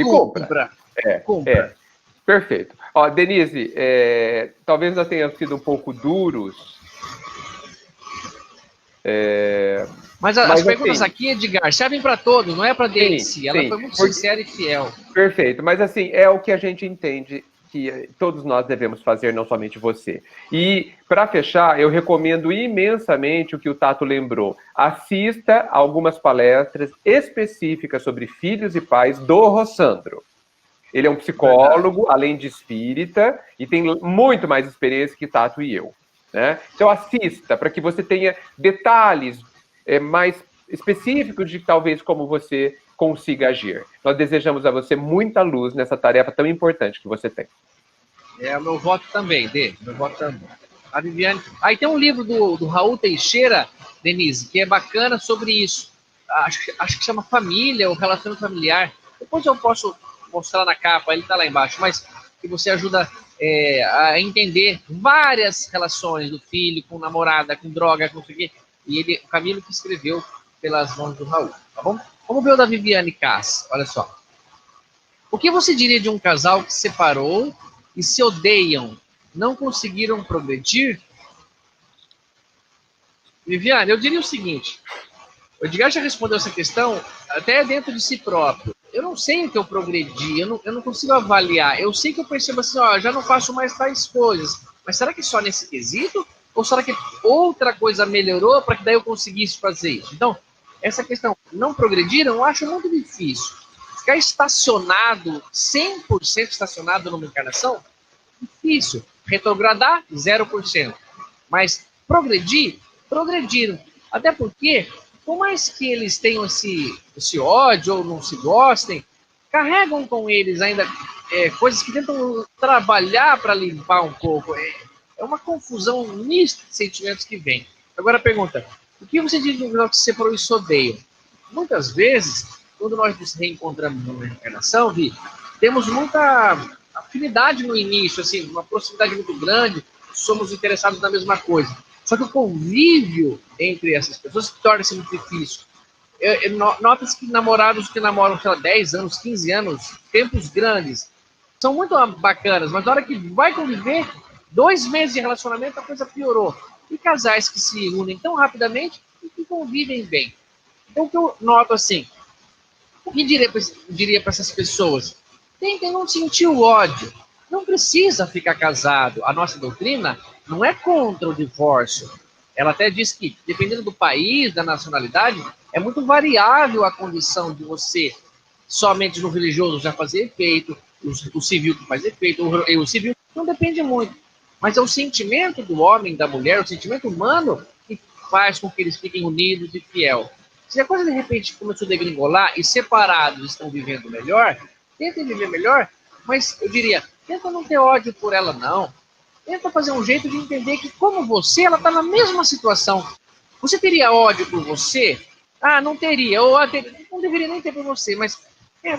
Compra. Compra. Perfeito. Ó, Denise, talvez nós tenhamos sido um pouco duros. Mas as perguntas aqui, Edgar, servem para todos, não é para Denise. Ela foi muito sincera e fiel. Perfeito, mas assim, é o que a gente entende que todos nós devemos fazer, não somente você. E, para fechar, eu recomendo imensamente o que o Tato lembrou. Assista algumas palestras específicas sobre filhos e pais do Rossandro. Ele é um psicólogo, além de espírita, e tem muito mais experiência que Tato e eu. Né? Então assista, para que você tenha detalhes mais específicos de talvez como você consiga agir. Nós desejamos a você muita luz nessa tarefa tão importante que você tem. É o meu voto também, meu voto também. A Viviane... Aí tem um livro do Raul Teixeira, Denise, que é bacana sobre isso. Acho que chama Família, o Relacionamento Familiar. Depois eu posso mostrar na capa, ele está lá embaixo, mas que você ajuda a entender várias relações do filho com namorada, com droga, com o quê. E o Camilo que escreveu pelas mãos do Raul, tá bom? Vamos ver o da Viviane Cass, olha só. O que você diria de um casal que se separou e se odeiam, não conseguiram progredir? Viviane, eu diria o seguinte, o Edgar já respondeu essa questão até dentro de si próprio. Eu não sei o que eu progredi, eu não consigo avaliar. Eu sei que eu percebo assim, já não faço mais tais coisas. Mas será que só nesse quesito? Ou será que outra coisa melhorou para que daí eu conseguisse fazer isso? Então, essa questão, não progrediram, eu acho muito difícil. Ficar estacionado, 100% estacionado numa encarnação, difícil. Retrogradar, 0%. Mas progrediram. Até porque, por mais que eles tenham esse ódio ou não se gostem, carregam com eles ainda coisas que tentam trabalhar para limpar um pouco. É uma confusão mista de sentimentos que vem. Agora a pergunta, o que você diz no que se separou e se odeia? Muitas vezes, quando nós nos reencontramos numa reencarnação, temos muita afinidade no início, assim, uma proximidade muito grande, somos interessados na mesma coisa. Só que o convívio entre essas pessoas torna-se muito difícil. Nota-se que namorados que namoram, sei lá, 10 anos, 15 anos, tempos grandes, são muito bacanas, mas na hora que vai conviver, 2 meses de relacionamento, a coisa piorou. E casais que se unem tão rapidamente e que convivem bem. Então, o que eu noto assim, o que diria para essas pessoas? Tentem não sentir o ódio. Não precisa ficar casado. A nossa doutrina não é contra o divórcio. Ela até diz que, dependendo do país, da nacionalidade, é muito variável a condição de você somente no religioso já fazer efeito, o civil que faz efeito, o civil não depende muito. Mas é o sentimento do homem, da mulher, o sentimento humano que faz com que eles fiquem unidos e fiel. Se a coisa de repente começou a degringolar e separados estão vivendo melhor, tentem viver melhor, mas eu diria, tenta não ter ódio por ela, não. Tenta fazer um jeito de entender que, como você, ela está na mesma situação. Você teria ódio por você? Ah, não teria. Ou não deveria nem ter por você, mas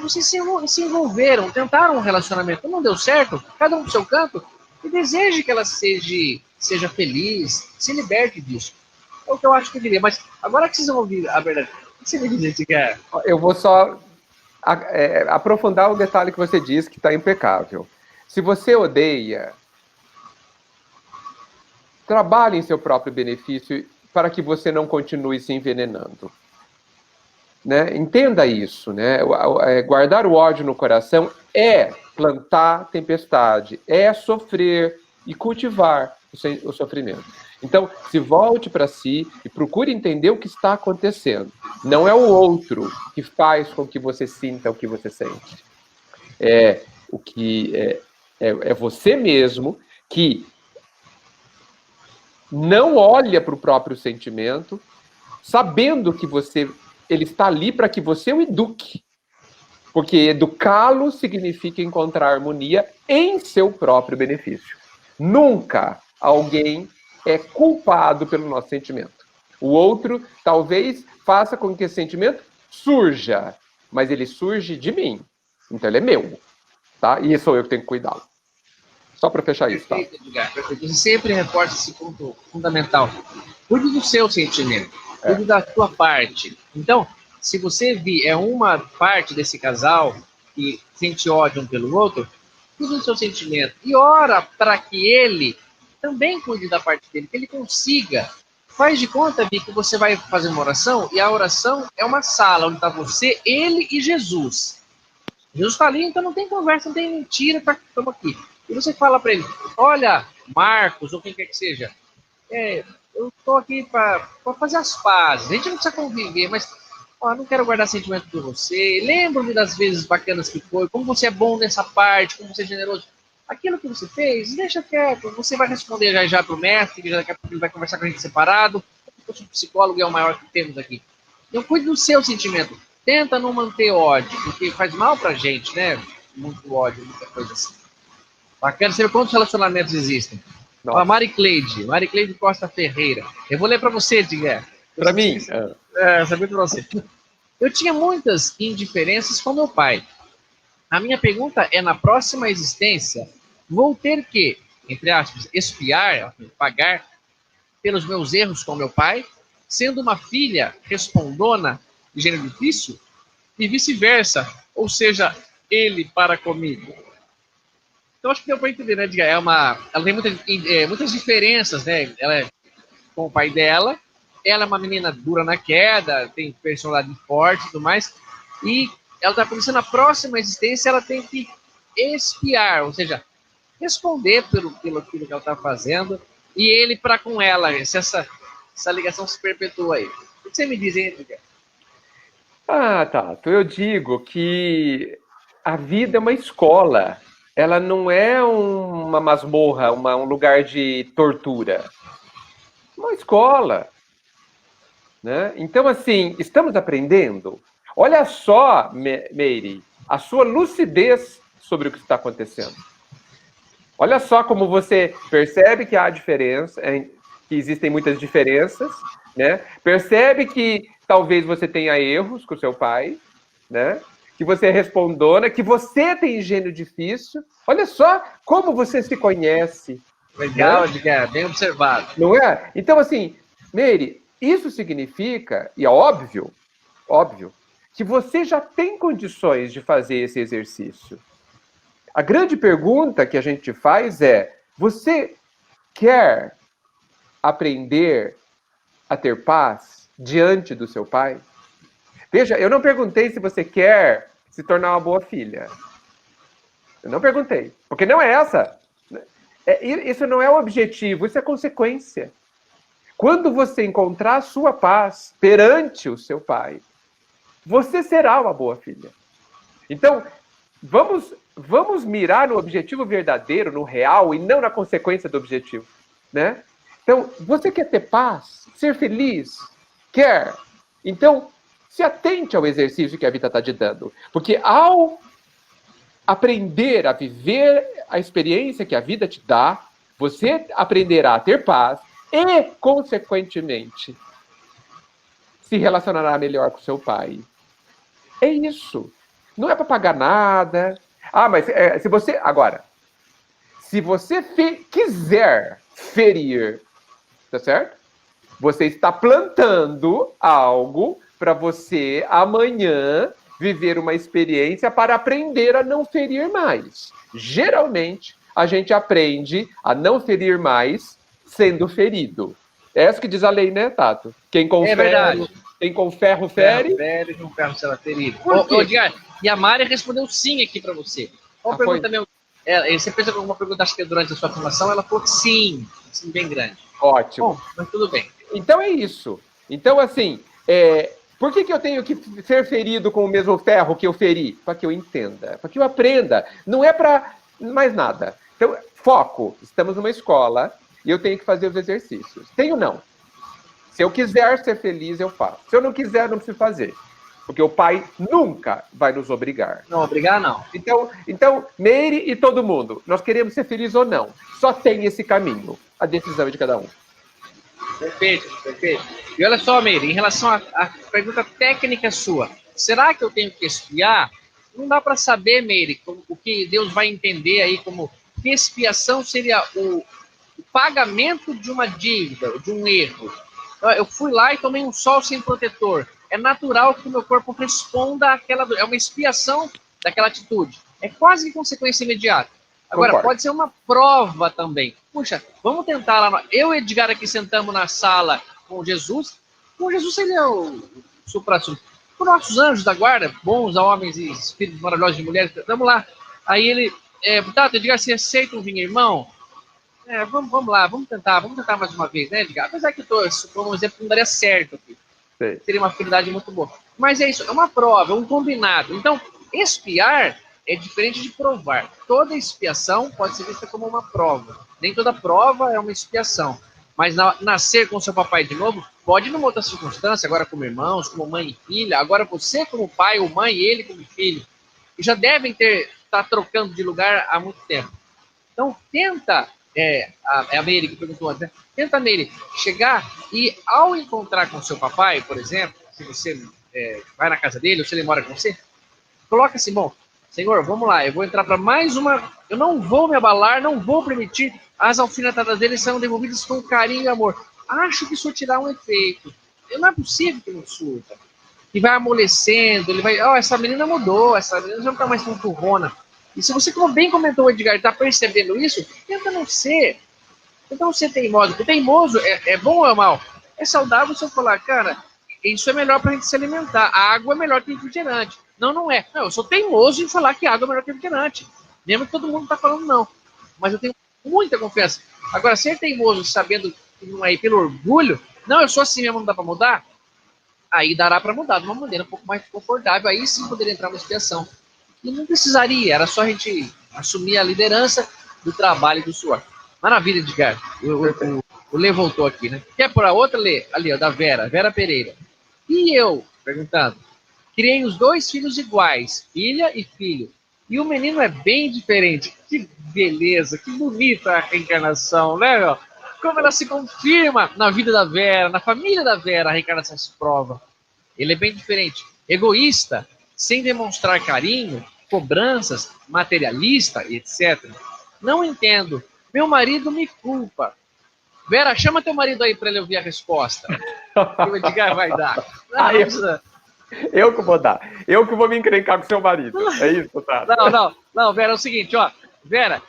vocês se envolveram, tentaram um relacionamento, não deu certo, cada um pro seu canto, e deseje que ela seja feliz, se liberte disso. É o que eu acho que eu diria. Mas agora que vocês vão ouvir a verdade, o que você me diz, Edgar? Eu vou só aprofundar o detalhe que você disse, que está impecável. Se você odeia, trabalhe em seu próprio benefício para que você não continue se envenenando. Né? Entenda isso. Né? Guardar o ódio no coração é plantar tempestade, é sofrer e cultivar o sofrimento. Então, se volte para si e procure entender o que está acontecendo. Não é o outro que faz com que você sinta o que você sente. É você mesmo que não olha para o próprio sentimento, sabendo que ele está ali para que você o eduque. Porque educá-lo significa encontrar harmonia em seu próprio benefício. Nunca alguém é culpado pelo nosso sentimento. O outro talvez faça com que esse sentimento surja, mas ele surge de mim. Então ele é meu, tá? E sou eu que tenho que cuidá-lo. Só para fechar isso, tá? Perfeito, Edgar, perfeito. Você sempre reforça esse ponto fundamental. Cuide do seu sentimento, cuide da sua parte. Então, se você é uma parte desse casal que sente ódio um pelo outro, cuide do seu sentimento e ora para que ele também cuide da parte dele, que ele consiga. Faz de conta, Bi, que você vai fazer uma oração e a oração é uma sala onde está você, ele e Jesus. Jesus está ali, então não tem conversa, não tem mentira, estamos aqui. E você fala para ele, olha, Marcos, ou quem quer que seja, eu estou aqui para fazer as pazes, a gente não precisa conviver, mas não quero guardar sentimento por você, lembro-me das vezes bacanas que foi, como você é bom nessa parte, como você é generoso. Aquilo que você fez, deixa quieto, você vai responder já para o mestre, que daqui a pouco ele vai conversar com a gente separado, eu sou psicólogo e é o maior que temos aqui. Então cuide do seu sentimento, tenta não manter ódio, porque faz mal pra gente, né? Muito ódio, muita coisa assim. Bacana, você vê quantos relacionamentos existem. A Mari Cleide Costa Ferreira. Eu vou ler para você, Edgar. Para mim? Saber para você. Eu tinha muitas indiferenças com meu pai. A minha pergunta é, na próxima existência, vou ter que, entre aspas, expiar, pagar pelos meus erros com meu pai, sendo uma filha respondona de gênero difícil, e vice-versa, ou seja, ele para comigo. Então, acho que deu para entender, né, Edgar? Ela tem muitas diferenças, né? Ela é com o pai dela, ela é uma menina dura na queda, tem personalidade forte e tudo mais, e ela está pensando na próxima existência, ela tem que expiar, ou seja, responder pelo aquilo que ela está fazendo, e ele para com ela, se essa ligação se perpetua aí. O que você me diz, hein, Edgar? Tato, eu digo que a vida é uma escola. Ela não é uma masmorra, um lugar de tortura. Uma escola. Né? Então, assim, estamos aprendendo. Olha só, Meire, a sua lucidez sobre o que está acontecendo. Olha só como você percebe que há diferença, que existem muitas diferenças, né? Percebe que talvez você tenha erros com o seu pai, né? Que você é respondona, que você tem gênio difícil. Olha só como você se conhece. Legal, né? Edgar, bem observado. Não é? Então, assim, Meire, isso significa, e é óbvio, que você já tem condições de fazer esse exercício. A grande pergunta que a gente faz é, você quer aprender a ter paz diante do seu pai? Veja, eu não perguntei se você quer se tornar uma boa filha. Eu não perguntei, porque não é essa. Isso não é o objetivo, isso é consequência. Quando você encontrar a sua paz perante o seu pai, você será uma boa filha. Então, vamos mirar no objetivo verdadeiro, no real, e não na consequência do objetivo, né? Então, você quer ter paz, ser feliz? Quer? Então, se atente ao exercício que a vida está te dando. Porque ao aprender a viver a experiência que a vida te dá, você aprenderá a ter paz e, consequentemente, se relacionará melhor com seu pai. É isso. Não é para pagar nada. Mas se você... Agora, se você quiser ferir, tá certo? Você está plantando algo para você amanhã viver uma experiência para aprender a não ferir mais. Geralmente, a gente aprende a não ferir mais sendo ferido. É isso que diz a lei, né, Tato? Quem com ferro, quem com ferro fere. Fere, com ferro será ferido. Edgar, e a Mari respondeu sim aqui para você. Qual pergunta mesmo? Você fez alguma pergunta, acho que durante a sua formação, ela falou que sim bem grande. Ótimo. Bom, mas tudo bem. Então é isso. Então, assim, por que eu tenho que ser ferido com o mesmo ferro que eu feri? Para que eu entenda, para que eu aprenda. Não é para mais nada. Então, foco. Estamos numa escola e eu tenho que fazer os exercícios. Tenho não. Se eu quiser ser feliz, eu faço. Se eu não quiser, não preciso fazer. Porque o pai nunca vai nos obrigar. Não, obrigar não. Então, Meire e todo mundo, nós queremos ser felizes ou não. Só tem esse caminho. A decisão é de cada um. Perfeito, perfeito. E olha só, Meire, em relação à pergunta técnica sua, será que eu tenho que expiar? Não dá para saber, Meire, o que Deus vai entender aí como que expiação seria o pagamento de uma dívida, de um erro. Eu fui lá e tomei um sol sem protetor. É natural que o meu corpo responda àquela... É uma expiação daquela atitude. É quase que consequência imediata. Agora, Concordo. pode ser uma prova também. Puxa, vamos tentar lá. Eu e Edgar aqui sentamos na sala com Jesus. Com Jesus seria o supra-sumo. Com nossos anjos da guarda, bons homens e espíritos maravilhosos de mulheres. Vamos lá. Aí ele... Tato, Edgar, você aceita um vinho, irmão? Vamos lá, vamos tentar mais uma vez, né, Edgar? Apesar que por um exemplo, não daria certo aqui. Sim. Seria uma afinidade muito boa. Mas é isso, é uma prova, é um combinado. Então, expiar é diferente de provar. Toda expiação pode ser vista como uma prova. Nem toda prova é uma expiação. Mas nascer com seu papai de novo, pode numa outra circunstância, agora como irmãos, como mãe e filha, agora você como pai ou mãe e ele como filho. E já devem estar trocando de lugar há muito tempo. Então, tenta... a Meire que perguntou antes, né? Tenta, Meire, chegar e ao encontrar com seu papai, por exemplo, se você vai na casa dele ou se ele mora com você, coloca assim, bom, Senhor, vamos lá, eu vou entrar para mais uma, eu não vou me abalar, não vou permitir as alfinetadas dele sejam devolvidas com carinho e amor. Acho que isso tirar um efeito. Não é possível que não surta. E vai amolecendo, ele vai, essa menina mudou, essa menina já não está mais tão turrona. E se você, como bem comentou o Edgar, está percebendo isso, tenta não ser teimoso. Porque teimoso é bom ou é mal? É saudável se eu falar, cara, isso é melhor para a gente se alimentar. A água é melhor que refrigerante. Não é. Não, eu sou teimoso em falar que a água é melhor que refrigerante. Mesmo que todo mundo está falando não. Mas eu tenho muita confiança. Agora, ser teimoso sabendo que não é pelo orgulho, não, eu sou assim mesmo, não dá para mudar, aí dará para mudar de uma maneira um pouco mais confortável. Aí sim poderia entrar uma expiação. E não precisaria, era só a gente assumir a liderança do trabalho e do suor. Maravilha, Edgar. O Lê voltou aqui, né? Quer por a outra, Lê? Ali, ó, da Vera Pereira. E eu, perguntando, criei os 2 filhos iguais, filha e filho. E o menino é bem diferente. Que beleza, que bonita a reencarnação, né, meu? Como ela se confirma na vida da Vera, na família da Vera, a reencarnação se prova. Ele é bem diferente. Egoísta, sem demonstrar carinho, cobranças, materialista, etc. Não entendo. Meu marido me culpa. Vera, chama teu marido aí para ele ouvir a resposta. Que o Edgar vai dar. Eu que vou dar. Eu que vou me encrencar com seu marido. É isso, tá? Não, Vera, é o seguinte, ó. Vera,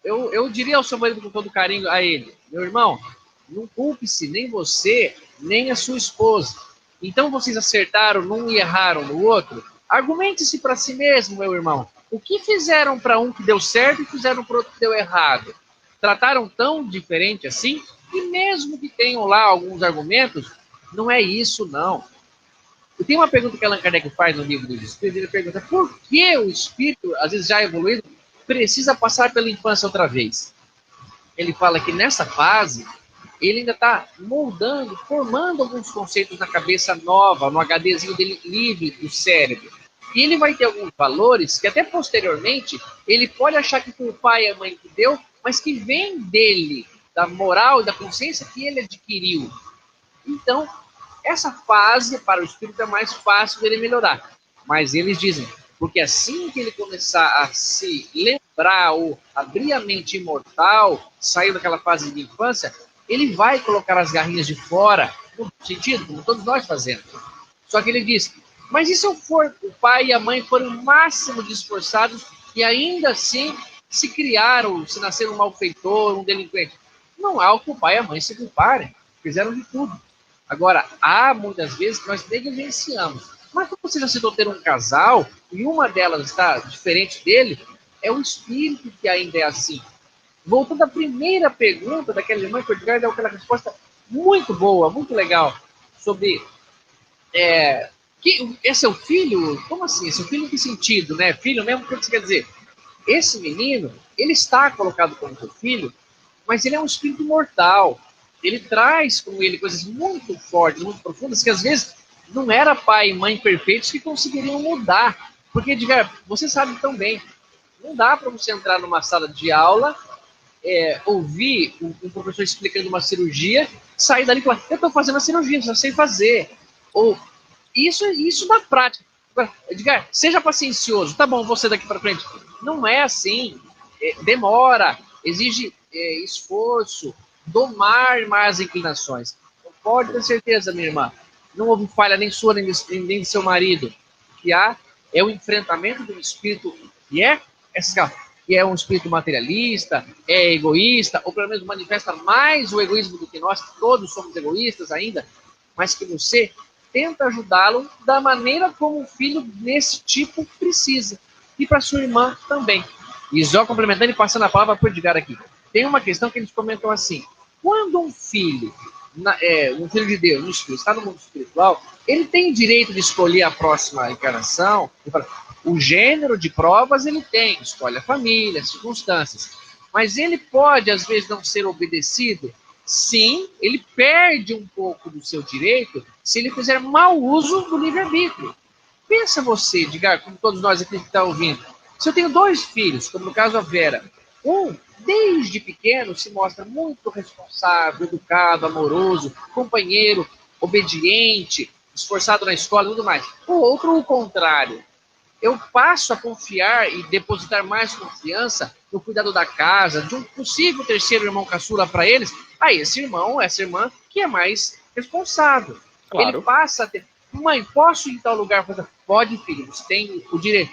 eu diria ao seu marido com todo carinho a ele, meu irmão, não culpe-se nem você, nem a sua esposa. Então vocês acertaram num e erraram no outro? Argumente-se para si mesmo, meu irmão. O que fizeram para um que deu certo e fizeram para outro que deu errado? Trataram tão diferente assim? E mesmo que tenham lá alguns argumentos, não é isso, não. Tem uma pergunta que Allan Kardec faz no livro dos Espíritos, ele pergunta por que o espírito, às vezes já evoluído, precisa passar pela infância outra vez? Ele fala que nessa fase, ele ainda está moldando, formando alguns conceitos na cabeça nova, no HDzinho dele livre do cérebro. E ele vai ter alguns valores que até posteriormente, ele pode achar que foi o pai e a mãe que deu, mas que vem dele, da moral e da consciência que ele adquiriu. Então, essa fase para o espírito é mais fácil dele melhorar. Mas eles dizem, porque assim que ele começar a se lembrar ou abrir a mente imortal, sair daquela fase de infância, ele vai colocar as garrinhas de fora, no sentido, como todos nós fazemos. Só que ele diz, mas e se eu for, o pai e a mãe foram o máximo de esforçados e ainda assim se criaram, se nasceram um malfeitor, um delinquente? Não há o que o pai e a mãe se culparem, fizeram de tudo. Agora, há muitas vezes que nós negligenciamos. Mas como você já citou ter um casal e uma delas está diferente dele, é o espírito que ainda é assim. Voltando à primeira pergunta daquela irmã que deu aquela resposta muito boa, muito legal, sobre que é seu filho? Como assim? É seu filho em que sentido, né? Filho mesmo, o que você quer dizer? Esse menino, ele está colocado como seu filho, mas ele é um espírito mortal. Ele traz com ele coisas muito fortes, muito profundas, que às vezes não era pai e mãe perfeitos que conseguiriam mudar. Porque, Edgar, você sabe tão bem, não dá para você entrar numa sala de aula, ouvir um professor explicando uma cirurgia, sair dali e falar, eu estou fazendo a cirurgia, já sei fazer. Ou isso na prática. Edgar, seja paciencioso, tá bom, você daqui para frente. Não é assim, demora, exige esforço, domar mais inclinações. Não pode ter certeza, minha irmã, não houve falha nem sua, nem de seu marido. O que há é o enfrentamento de um espírito que é um espírito materialista, é egoísta, ou pelo menos manifesta mais o egoísmo do que nós, que todos somos egoístas ainda, mas que você tenta ajudá-lo da maneira como um filho desse tipo precisa. E para sua irmã também. E só complementando e passando a palavra para o Edgar aqui. Tem uma questão que eles comentam assim, quando um filho, um filho de Deus, um espírito, está no mundo espiritual, ele tem direito de escolher a próxima encarnação. O gênero de provas ele tem, escolhe a família, as circunstâncias. Mas ele pode, às vezes, não ser obedecido. Sim, ele perde um pouco do seu direito se ele fizer mau uso do livre-arbítrio. Pensa você, Edgar, como todos nós aqui que estão ouvindo. Se eu tenho 2 filhos, como no caso a Vera, um, desde pequeno, se mostra muito responsável, educado, amoroso, companheiro, obediente, esforçado na escola e tudo mais. O outro, o contrário. Eu passo a confiar e depositar mais confiança no cuidado da casa, de um possível terceiro irmão caçula para eles, a esse irmão, essa irmã, que é mais responsável. Claro. Ele passa a ter, mãe, posso ir em tal lugar? Pode, filho, você tem o direito.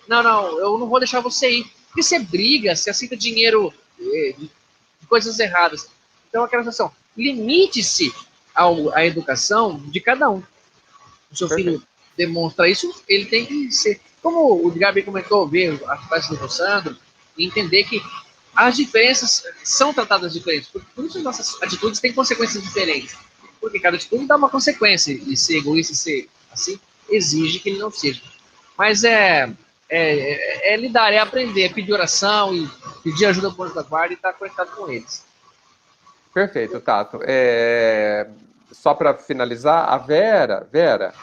Não, eu não vou deixar você ir. Porque você briga, você aceita dinheiro de coisas erradas. Então, aquela situação, limite-se à educação de cada um. O seu filho demonstra isso, ele tem que ser, como o Gabi comentou, ver a parte do Sandro, e entender que as diferenças são tratadas diferentes. Por isso as nossas atitudes têm consequências diferentes. Porque cada atitude dá uma consequência, e ser egoísta e ser assim, exige que ele não seja. Mas lidar, é aprender, é pedir oração e pedir ajuda do anjo da guarda e estar conectado com eles. Perfeito, Tato. Só para finalizar, a Vera,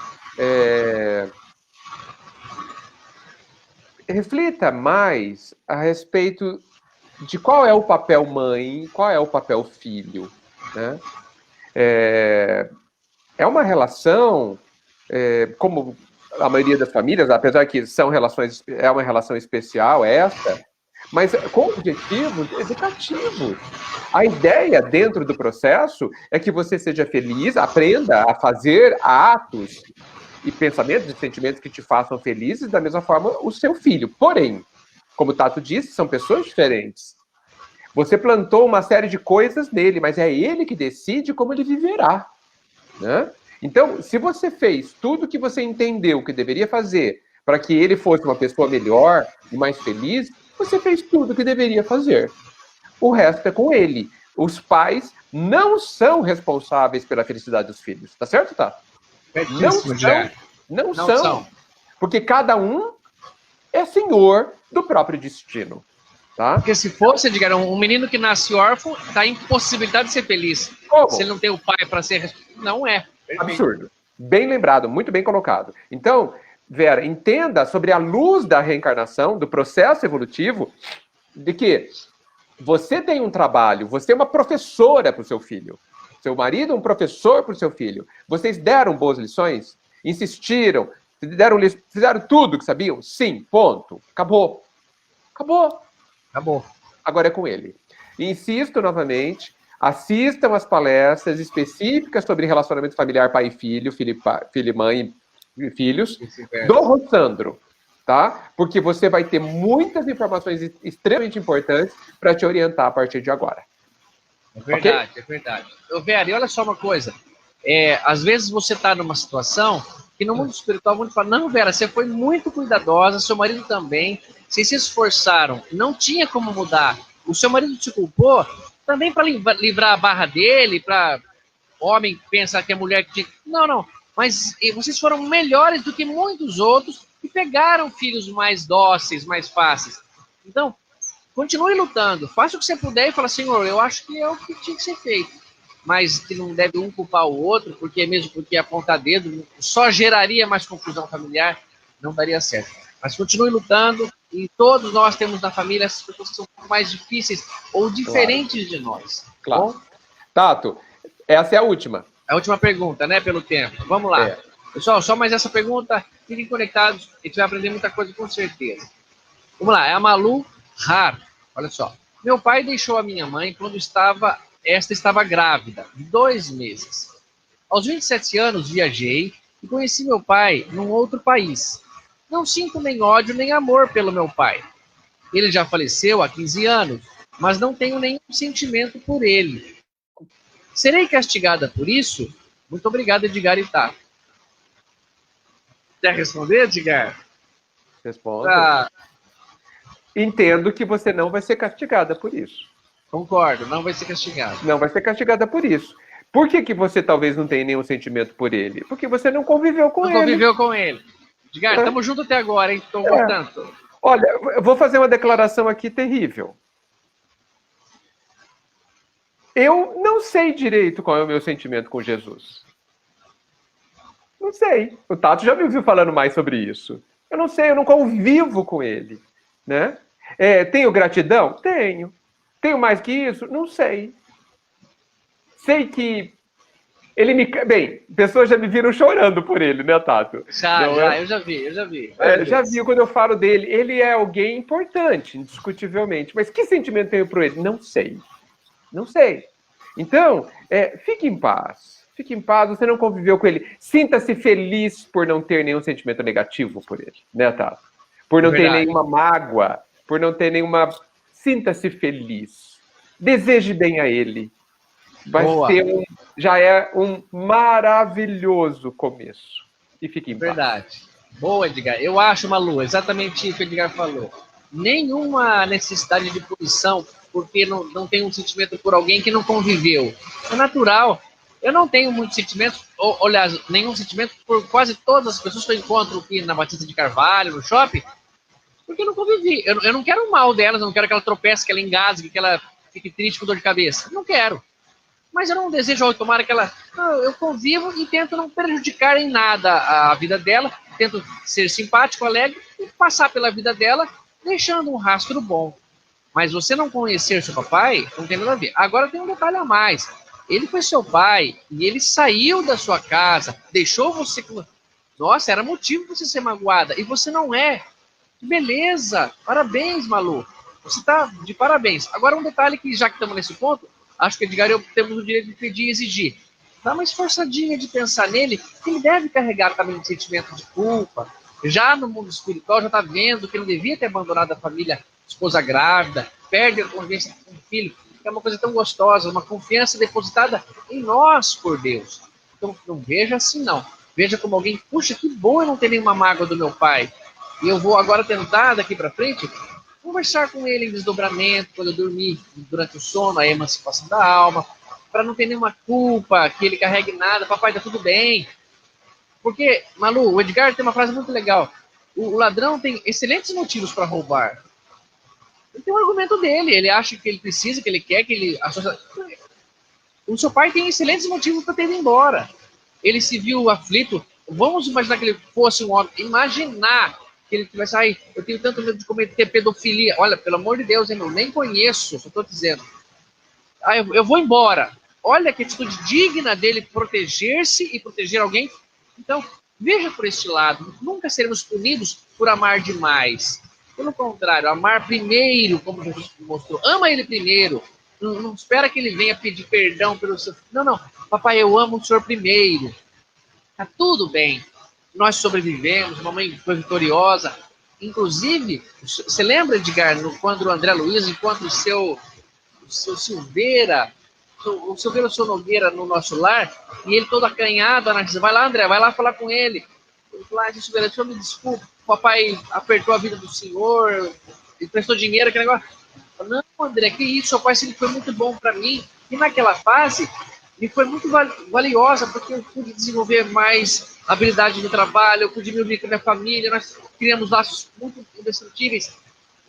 reflita mais a respeito de qual é o papel mãe, qual é o papel filho, né? É uma relação, como a maioria das famílias, apesar que é uma relação especial esta, mas com objetivos educativos. A ideia dentro do processo é que você seja feliz, aprenda a fazer atos e pensamentos e sentimentos que te façam felizes, da mesma forma o seu filho. Porém, como o Tato disse, são pessoas diferentes. Você plantou uma série de coisas nele, mas é ele que decide como ele viverá, né? Então, se você fez tudo o que você entendeu que deveria fazer para que ele fosse uma pessoa melhor e mais feliz, você fez tudo o que deveria fazer. O resto é com ele. Os pais não são responsáveis pela felicidade dos filhos. Tá certo, tá? Certíssimo, Edgar. Não são. Porque cada um é senhor do próprio destino. Tá? Porque se fosse, Edgar, um menino que nasce órfão, está impossibilitado de ser feliz. Como? Se ele não tem o pai para ser... Não é. Perfeito. Absurdo. Bem lembrado, muito bem colocado. Então, Vera, entenda sobre a luz da reencarnação, do processo evolutivo, de que você tem um trabalho, você é uma professora para o seu filho. Seu marido é um professor para o seu filho. Vocês deram boas lições? Insistiram? Fizeram tudo que sabiam? Sim, ponto. Acabou. Agora é com ele. Insisto novamente, assistam às palestras específicas sobre relacionamento familiar pai e filho, filho e mãe e filhos, do Rossandro, tá? Porque você vai ter muitas informações extremamente importantes para te orientar a partir de agora. É verdade, okay? É verdade. Vera, e olha só uma coisa. Às vezes você está numa situação que no mundo espiritual mundo fala, não, Vera, você foi muito cuidadosa, seu marido também, vocês se esforçaram, não tinha como mudar. O seu marido te culpou também para livrar a barra dele, para homem pensar que é mulher que tinha... Não. Mas vocês foram melhores do que muitos outros e pegaram filhos mais dóceis, mais fáceis. Então, continue lutando. Faça o que você puder e fala, Senhor, eu acho que é o que tinha que ser feito. Mas que não deve um culpar o outro, porque apontar dedo só geraria mais confusão familiar, não daria certo. Mas continue lutando e todos nós temos na família essas pessoas que são um pouco mais difíceis ou diferentes de nós. Claro. Bom? Tato, essa é a última. A última pergunta, né, pelo tempo. Vamos lá. Pessoal, só mais essa pergunta. Fiquem conectados, a gente vai aprender muita coisa com certeza. Vamos lá, é a Malu Har. Olha só. Meu pai deixou a minha mãe quando esta estava grávida, de 2 meses. Aos 27 anos, viajei e conheci meu pai num outro país. Não sinto nem ódio nem amor pelo meu pai. Ele já faleceu há 15 anos, mas não tenho nenhum sentimento por ele. Serei castigada por isso? Muito obrigado, Edgar e Tato. Quer responder, Edgar? Responda. Entendo que você não vai ser castigada por isso. Concordo, não vai ser castigada. Não vai ser castigada por isso. Por que você talvez não tenha nenhum sentimento por ele? Porque você não conviveu com ele. Não conviveu com ele. Edgar, estamos juntos até agora, hein? Estou voltando. Olha, eu vou fazer uma declaração aqui terrível. Eu não sei direito qual é o meu sentimento com Jesus. Não sei. O Tato já me ouviu falando mais sobre isso. Eu não sei, eu não convivo com ele. Né? Tenho gratidão? Tenho. Tenho mais que isso? Não sei. Sei que ele me... Bem, pessoas já me viram chorando por ele, né, Tato? Eu já vi. Já vi quando eu falo dele. Ele é alguém importante, indiscutivelmente. Mas que sentimento tenho por ele? Não sei. Então, fique em paz. Fique em paz, você não conviveu com ele. Sinta-se feliz por não ter nenhum sentimento negativo por ele, né, Tato? Por não ter nenhuma mágoa, por não ter nenhuma... Sinta-se feliz. Deseje bem a ele. Já é um maravilhoso começo. E fique em paz. Verdade. Boa, Edgar. Eu acho, Malu, exatamente isso que o Edgar falou. Nenhuma necessidade de punição porque não tem um sentimento por alguém que não conviveu. É natural. Eu não tenho muitos sentimentos, aliás, nenhum sentimento por quase todas as pessoas que eu encontro aqui na Batista de Carvalho, no shopping, porque eu não convivi. Eu não quero o mal delas, eu não quero que ela tropece, que ela engasgue, que ela fique triste com dor de cabeça. Não quero. Mas eu não desejo, tomara que ela... Eu convivo e tento não prejudicar em nada a vida dela, tento ser simpático, alegre e passar pela vida dela, deixando um rastro bom. Mas você não conhecer seu papai, não tem nada a ver. Agora tem um detalhe a mais. Ele foi seu pai e ele saiu da sua casa, deixou você... Nossa, era motivo para você ser magoada. E você não é. Beleza. Parabéns, Malu. Você está de parabéns. Agora um detalhe que, já que estamos nesse ponto, acho que Edgar e eu temos o direito de pedir e exigir. Dá uma esforçadinha de pensar nele, que ele deve carregar também um sentimento de culpa. Já no mundo espiritual, já está vendo que ele não devia ter abandonado a família, esposa grávida, perde a convivência com o filho, que é uma coisa tão gostosa, uma confiança depositada em nós por Deus. Então, não veja assim, não. Veja como alguém, puxa, que bom eu não ter nenhuma mágoa do meu pai. E eu vou agora tentar, daqui para frente, conversar com ele em desdobramento, quando eu dormir, durante o sono, a emancipação da alma, para não ter nenhuma culpa, que ele carregue nada. Papai, tá tudo bem. Porque, Malu, o Edgar tem uma frase muito legal. O ladrão tem excelentes motivos para roubar. Ele tem um argumento dele, ele acha que ele precisa, que ele quer, que ele... O seu pai tem excelentes motivos para ter ido embora. Ele se viu aflito. Vamos imaginar que ele fosse um homem. Imaginar que ele tivesse... Ai, eu tenho tanto medo de cometer pedofilia. Olha, pelo amor de Deus, eu nem conheço, só estou dizendo. Ah, eu vou embora. Olha que atitude digna dele proteger-se e proteger alguém. Então, veja por este lado. Nunca seremos punidos por amar demais. Pelo contrário, amar primeiro, como Jesus mostrou. Ama ele primeiro. Não espera que ele venha pedir perdão pelo seu... Não. Papai, eu amo o senhor primeiro. Tá tudo bem. Nós sobrevivemos, mamãe foi vitoriosa. Inclusive, você lembra, Edgar, quando o André Luiz encontra o seu Silveira, o Silveira, o seu Nogueira no nosso lar, e ele todo acanhado, vai lá, André, vai lá falar com ele. Ele falou, Silveira, o senhor me desculpe, o papai apertou a vida do senhor, ele prestou dinheiro, aquele negócio. Não, André, que isso, seu pai sempre foi muito bom para mim. E naquela fase, me foi muito valiosa, porque eu pude desenvolver mais habilidade no trabalho, eu pude me unir com a minha família, nós criamos laços muito indestrutíveis.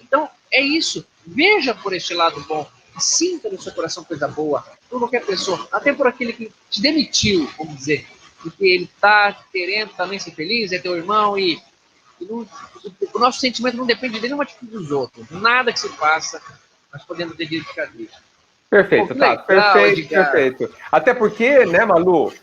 Então, é isso. Veja por este lado bom. Sinta no seu coração coisa boa, por qualquer pessoa, até por aquele que te demitiu, vamos dizer, porque ele está querendo também ser feliz, é teu irmão, e não, o nosso sentimento não depende de nenhuma atitude dos outros. Nada que se faça, nós podemos ter direito de ficar triste. Perfeito, tá? Perfeito. Até porque, né, Malu,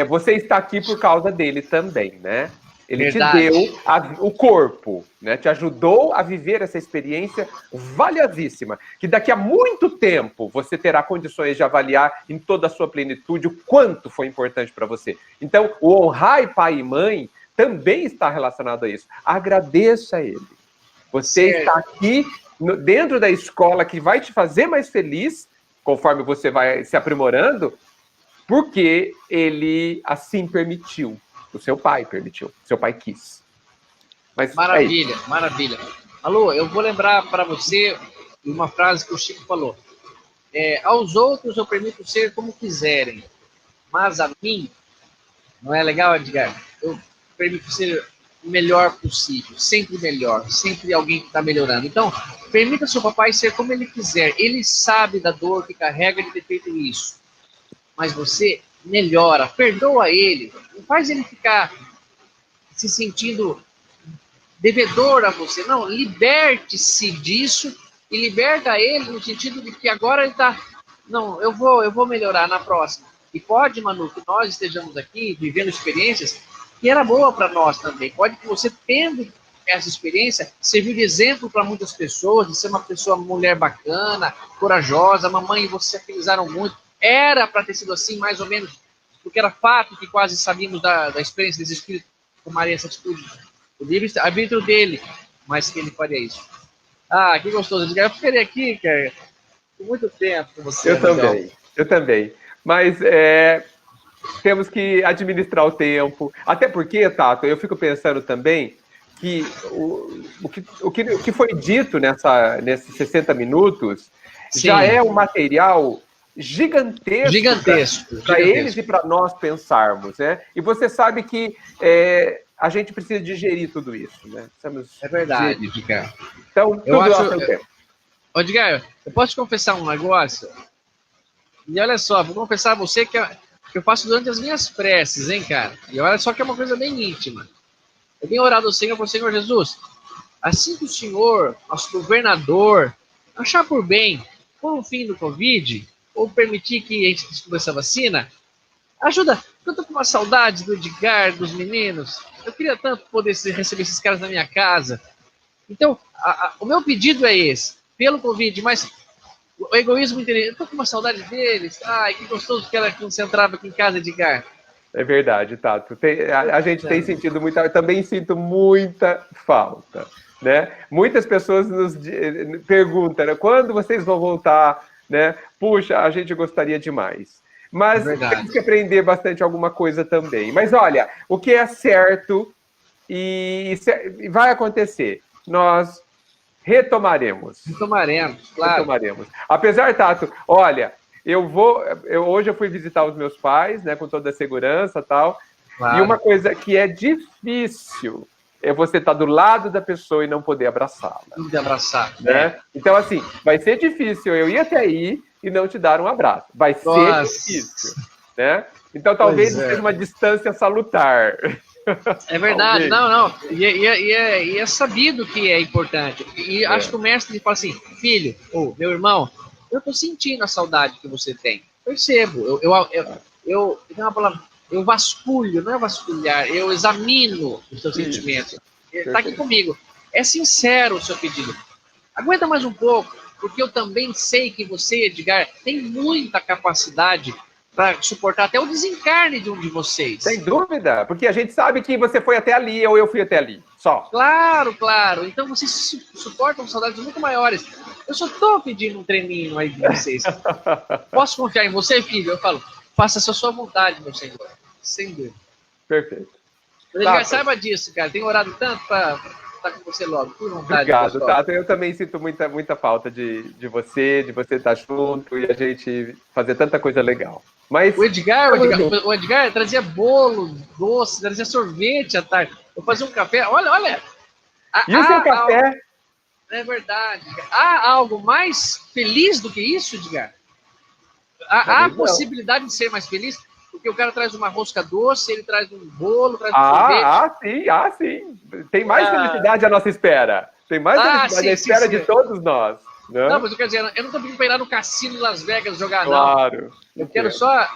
você está aqui por causa dele também, né? Ele Verdade. Te deu o corpo, né? Te ajudou a viver essa experiência valiosíssima, que daqui a muito tempo você terá condições de avaliar em toda a sua plenitude o quanto foi importante para você. Então, o honrar pai e mãe também está relacionado a isso. Agradeça a ele. Você está aqui dentro da escola que vai te fazer mais feliz, conforme você vai se aprimorando, porque ele assim permitiu. O seu pai permitiu, o seu pai quis. Mas maravilha, maravilha. Alô, eu vou lembrar para você uma frase que o Chico falou. Aos outros eu permito ser como quiserem, mas a mim, não é legal, Edgar? Eu permito ser o melhor possível, sempre melhor, sempre alguém que está melhorando. Então, permita seu papai ser como ele quiser. Ele sabe da dor que carrega de ter feito isso. Mas você melhora, perdoa ele, não faz ele ficar se sentindo devedor a você, não, liberte-se disso e liberta ele no sentido de que agora ele está, não, eu vou melhorar na próxima. E pode, Manu, que nós estejamos aqui vivendo experiências que era boa para nós também, pode que você tendo essa experiência servir de exemplo para muitas pessoas, de ser uma pessoa, mulher bacana, corajosa, mamãe e você se afelizaram muito. Era para ter sido assim, mais ou menos, porque era fato que quase sabíamos da experiência desse espírito tomaria essa atitude. O livre-arbítrio dele, mas que ele faria isso. Ah, que gostoso. Eu ficaria aqui, cara, por muito tempo com você. Eu também. Mas temos que administrar o tempo. Até porque, Tato, eu fico pensando também que o que foi dito nesses 60 minutos Sim. já é um material gigantesco para eles e para nós pensarmos, né? E você sabe que a gente precisa digerir tudo isso, né? É verdade, Edgar. Então, tudo ao seu tempo. Edgar, eu posso te confessar um negócio? E olha só, vou confessar a você que eu faço durante as minhas preces, hein, cara? E olha só que é uma coisa bem íntima. Eu tenho orado ao Senhor, Senhor Jesus, assim que o Senhor, nosso governador, achar por bem, por um fim do Covid, ou permitir que a gente descubra essa vacina, ajuda. Eu tô com uma saudade do Edgar, dos meninos. Eu queria tanto poder receber esses caras na minha casa. Então, o meu pedido é esse, pelo Covid, mas o egoísmo inteligente. Eu tô com uma saudade deles. Ai, que gostoso que era quando você entrava aqui em casa, Edgar. É verdade, Tato. A gente tem sentido muita... Eu também sinto muita falta, né? Muitas pessoas nos perguntam, né, quando vocês vão voltar, né? Puxa, a gente gostaria demais. Mas temos que aprender bastante alguma coisa também. Mas olha, o que é certo e vai acontecer, nós retomaremos. Claro. Retomaremos. Apesar, Tato, olha, hoje eu fui visitar os meus pais, né, com toda a segurança e tal, Claro. E uma coisa que é difícil é você estar do lado da pessoa e não poder abraçá-la. Não poder abraçar. Né? Então, assim, vai ser difícil eu ir até aí e não te dar um abraço. Vai ser difícil. Né? Então, talvez seja uma distância salutar. É verdade, não. E é sabido que é importante. E acho que o mestre fala assim, filho, ou meu irmão, eu estou sentindo a saudade que você tem. Percebo. Eu tenho uma palavra, eu vasculho, não é vasculhar, eu examino os seus sentimentos. Está aqui comigo. É sincero o seu pedido. Aguenta mais um pouco, porque eu também sei que você, Edgar, tem muita capacidade para suportar até o desencarne de um de vocês. Sem dúvida, porque a gente sabe que você foi até ali ou eu fui até ali, só. Claro. Então vocês suportam saudades muito maiores. Eu só estou pedindo um treininho aí de vocês. Posso confiar em você, filho? Eu falo, faça a sua vontade, meu senhor. Sem dúvida. Perfeito. Edgar, saiba disso, cara. Tenho orado tanto para estar com você logo. Por vontade. Obrigado, Tato. Eu também sinto muita falta de você estar junto e a gente fazer tanta coisa legal. Mas o Edgar trazia bolo, doce, trazia sorvete à tarde. Eu fazia um café. Olha. E o seu café? É verdade. Há algo mais feliz do que isso, Edgar? Há a possibilidade de ser mais feliz? Porque o cara traz uma rosca doce, ele traz um bolo, traz um sorvete. Sim. Tem mais felicidade à nossa espera. Tem mais felicidade à espera de todos nós. Né? Não, mas eu quero dizer, eu não estou pedindo para ir lá no cassino de Las Vegas jogar, claro, não. Eu quero só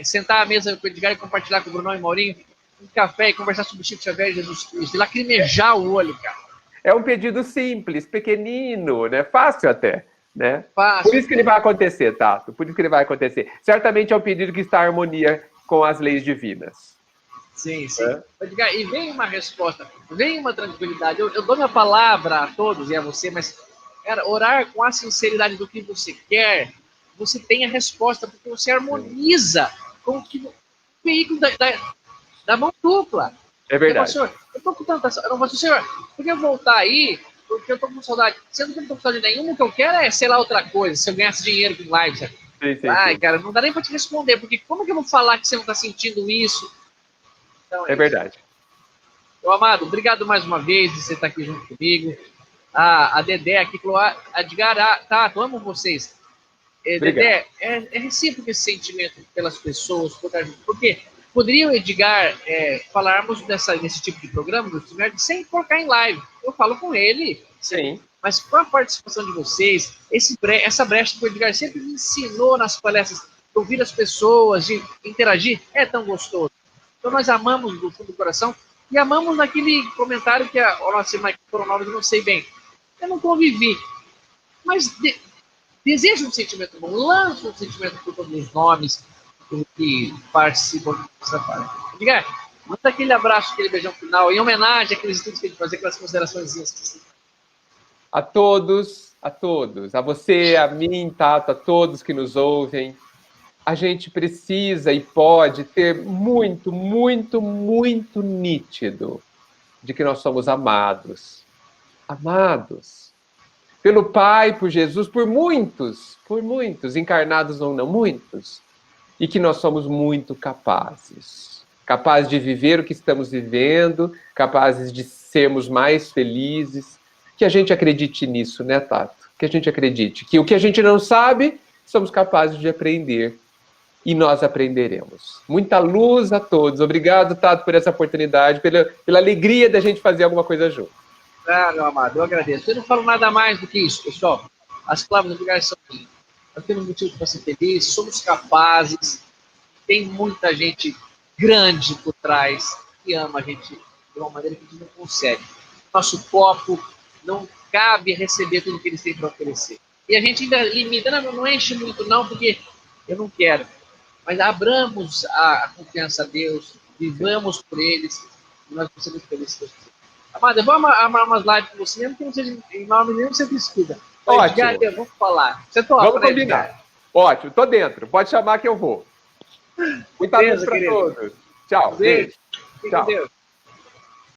sentar à mesa com o Edgar e compartilhar com o Brunão e Maurinho um café e conversar sobre o Chico Xavier e Jesus Cristo. E lacrimejar o olho, cara. É um pedido simples, pequenino, né? Fácil até. Né? Fácil. Por isso que ele vai acontecer, Tato. Por isso que ele vai acontecer. Certamente é um pedido que está em harmonia com as leis divinas. Sim. Edgar, e vem uma resposta, vem uma tranquilidade. Eu dou minha palavra a todos e a você, mas, cara, orar com a sinceridade do que você quer, você tem a resposta, porque você harmoniza com o veículo da mão dupla. É verdade. Senhor, eu tô com tanta saudade. Eu falo, senhor, podia voltar aí, porque eu tô com saudade. Sendo que eu não tô com saudade nenhuma, o que eu quero é, sei lá, outra coisa. Se eu ganhasse dinheiro com live, sabe? Sim. Cara, não dá nem pra te responder, porque como que eu vou falar que você não tá sentindo isso? Então, é verdade. Meu amado, obrigado mais uma vez de você estar aqui junto comigo. A Dedé aqui falou, Edgar, Tato, amo vocês. Dedé, é recíproco esse sentimento pelas pessoas, porque poderia o Edgar falarmos nesse tipo de programa, sem colocar em live. Eu falo com ele, sim. Mas com a participação de vocês, essa brecha que o Edgar sempre me ensinou nas palestras, de ouvir as pessoas, de interagir, é tão gostoso. Então nós amamos do fundo do coração e amamos naquele comentário que a nossa irmã Coronavírus, não sei bem. Eu não convivi, mas desejo um sentimento bom, lanço um sentimento por todos os nomes que participam dessa parte. Edgar, manda aquele abraço, aquele beijão final, em homenagem àqueles estudos que a gente fazer, aquelas considerações. A todos, a você, a mim, Tato, a todos que nos ouvem, a gente precisa e pode ter muito nítido de que nós somos amados. Amados. Pelo Pai, por Jesus, por muitos, encarnados ou não, muitos. E que nós somos muito capazes de viver o que estamos vivendo, capazes de sermos mais felizes. Que a gente acredite nisso, né, Tato? Que a gente acredite que o que a gente não sabe, somos capazes de aprender. E nós aprenderemos. Muita luz a todos. Obrigado, Tato, por essa oportunidade, pela alegria da gente fazer alguma coisa junto. Meu amado, eu agradeço. Eu não falo nada mais do que isso, pessoal. As palavras do Edgar são minhas. Nós temos motivo para ser felizes, somos capazes. Tem muita gente grande por trás que ama a gente de uma maneira que a gente não consegue. Nosso copo não cabe receber tudo que eles têm para oferecer. E a gente ainda limita, não enche muito não, porque eu não quero. Mas abramos a confiança a Deus, vivamos por eles, e nós precisamos felizes. Amada, eu vou amar umas lives com você, mesmo que não seja em nome nenhum, você descuida. Ótimo. Edgar, vamos falar. Você topa, vamos combinar. Edgar? Ótimo, tô dentro. Pode chamar que eu vou. Muita luz para todos. Tchau. Beijo. Fique com Deus.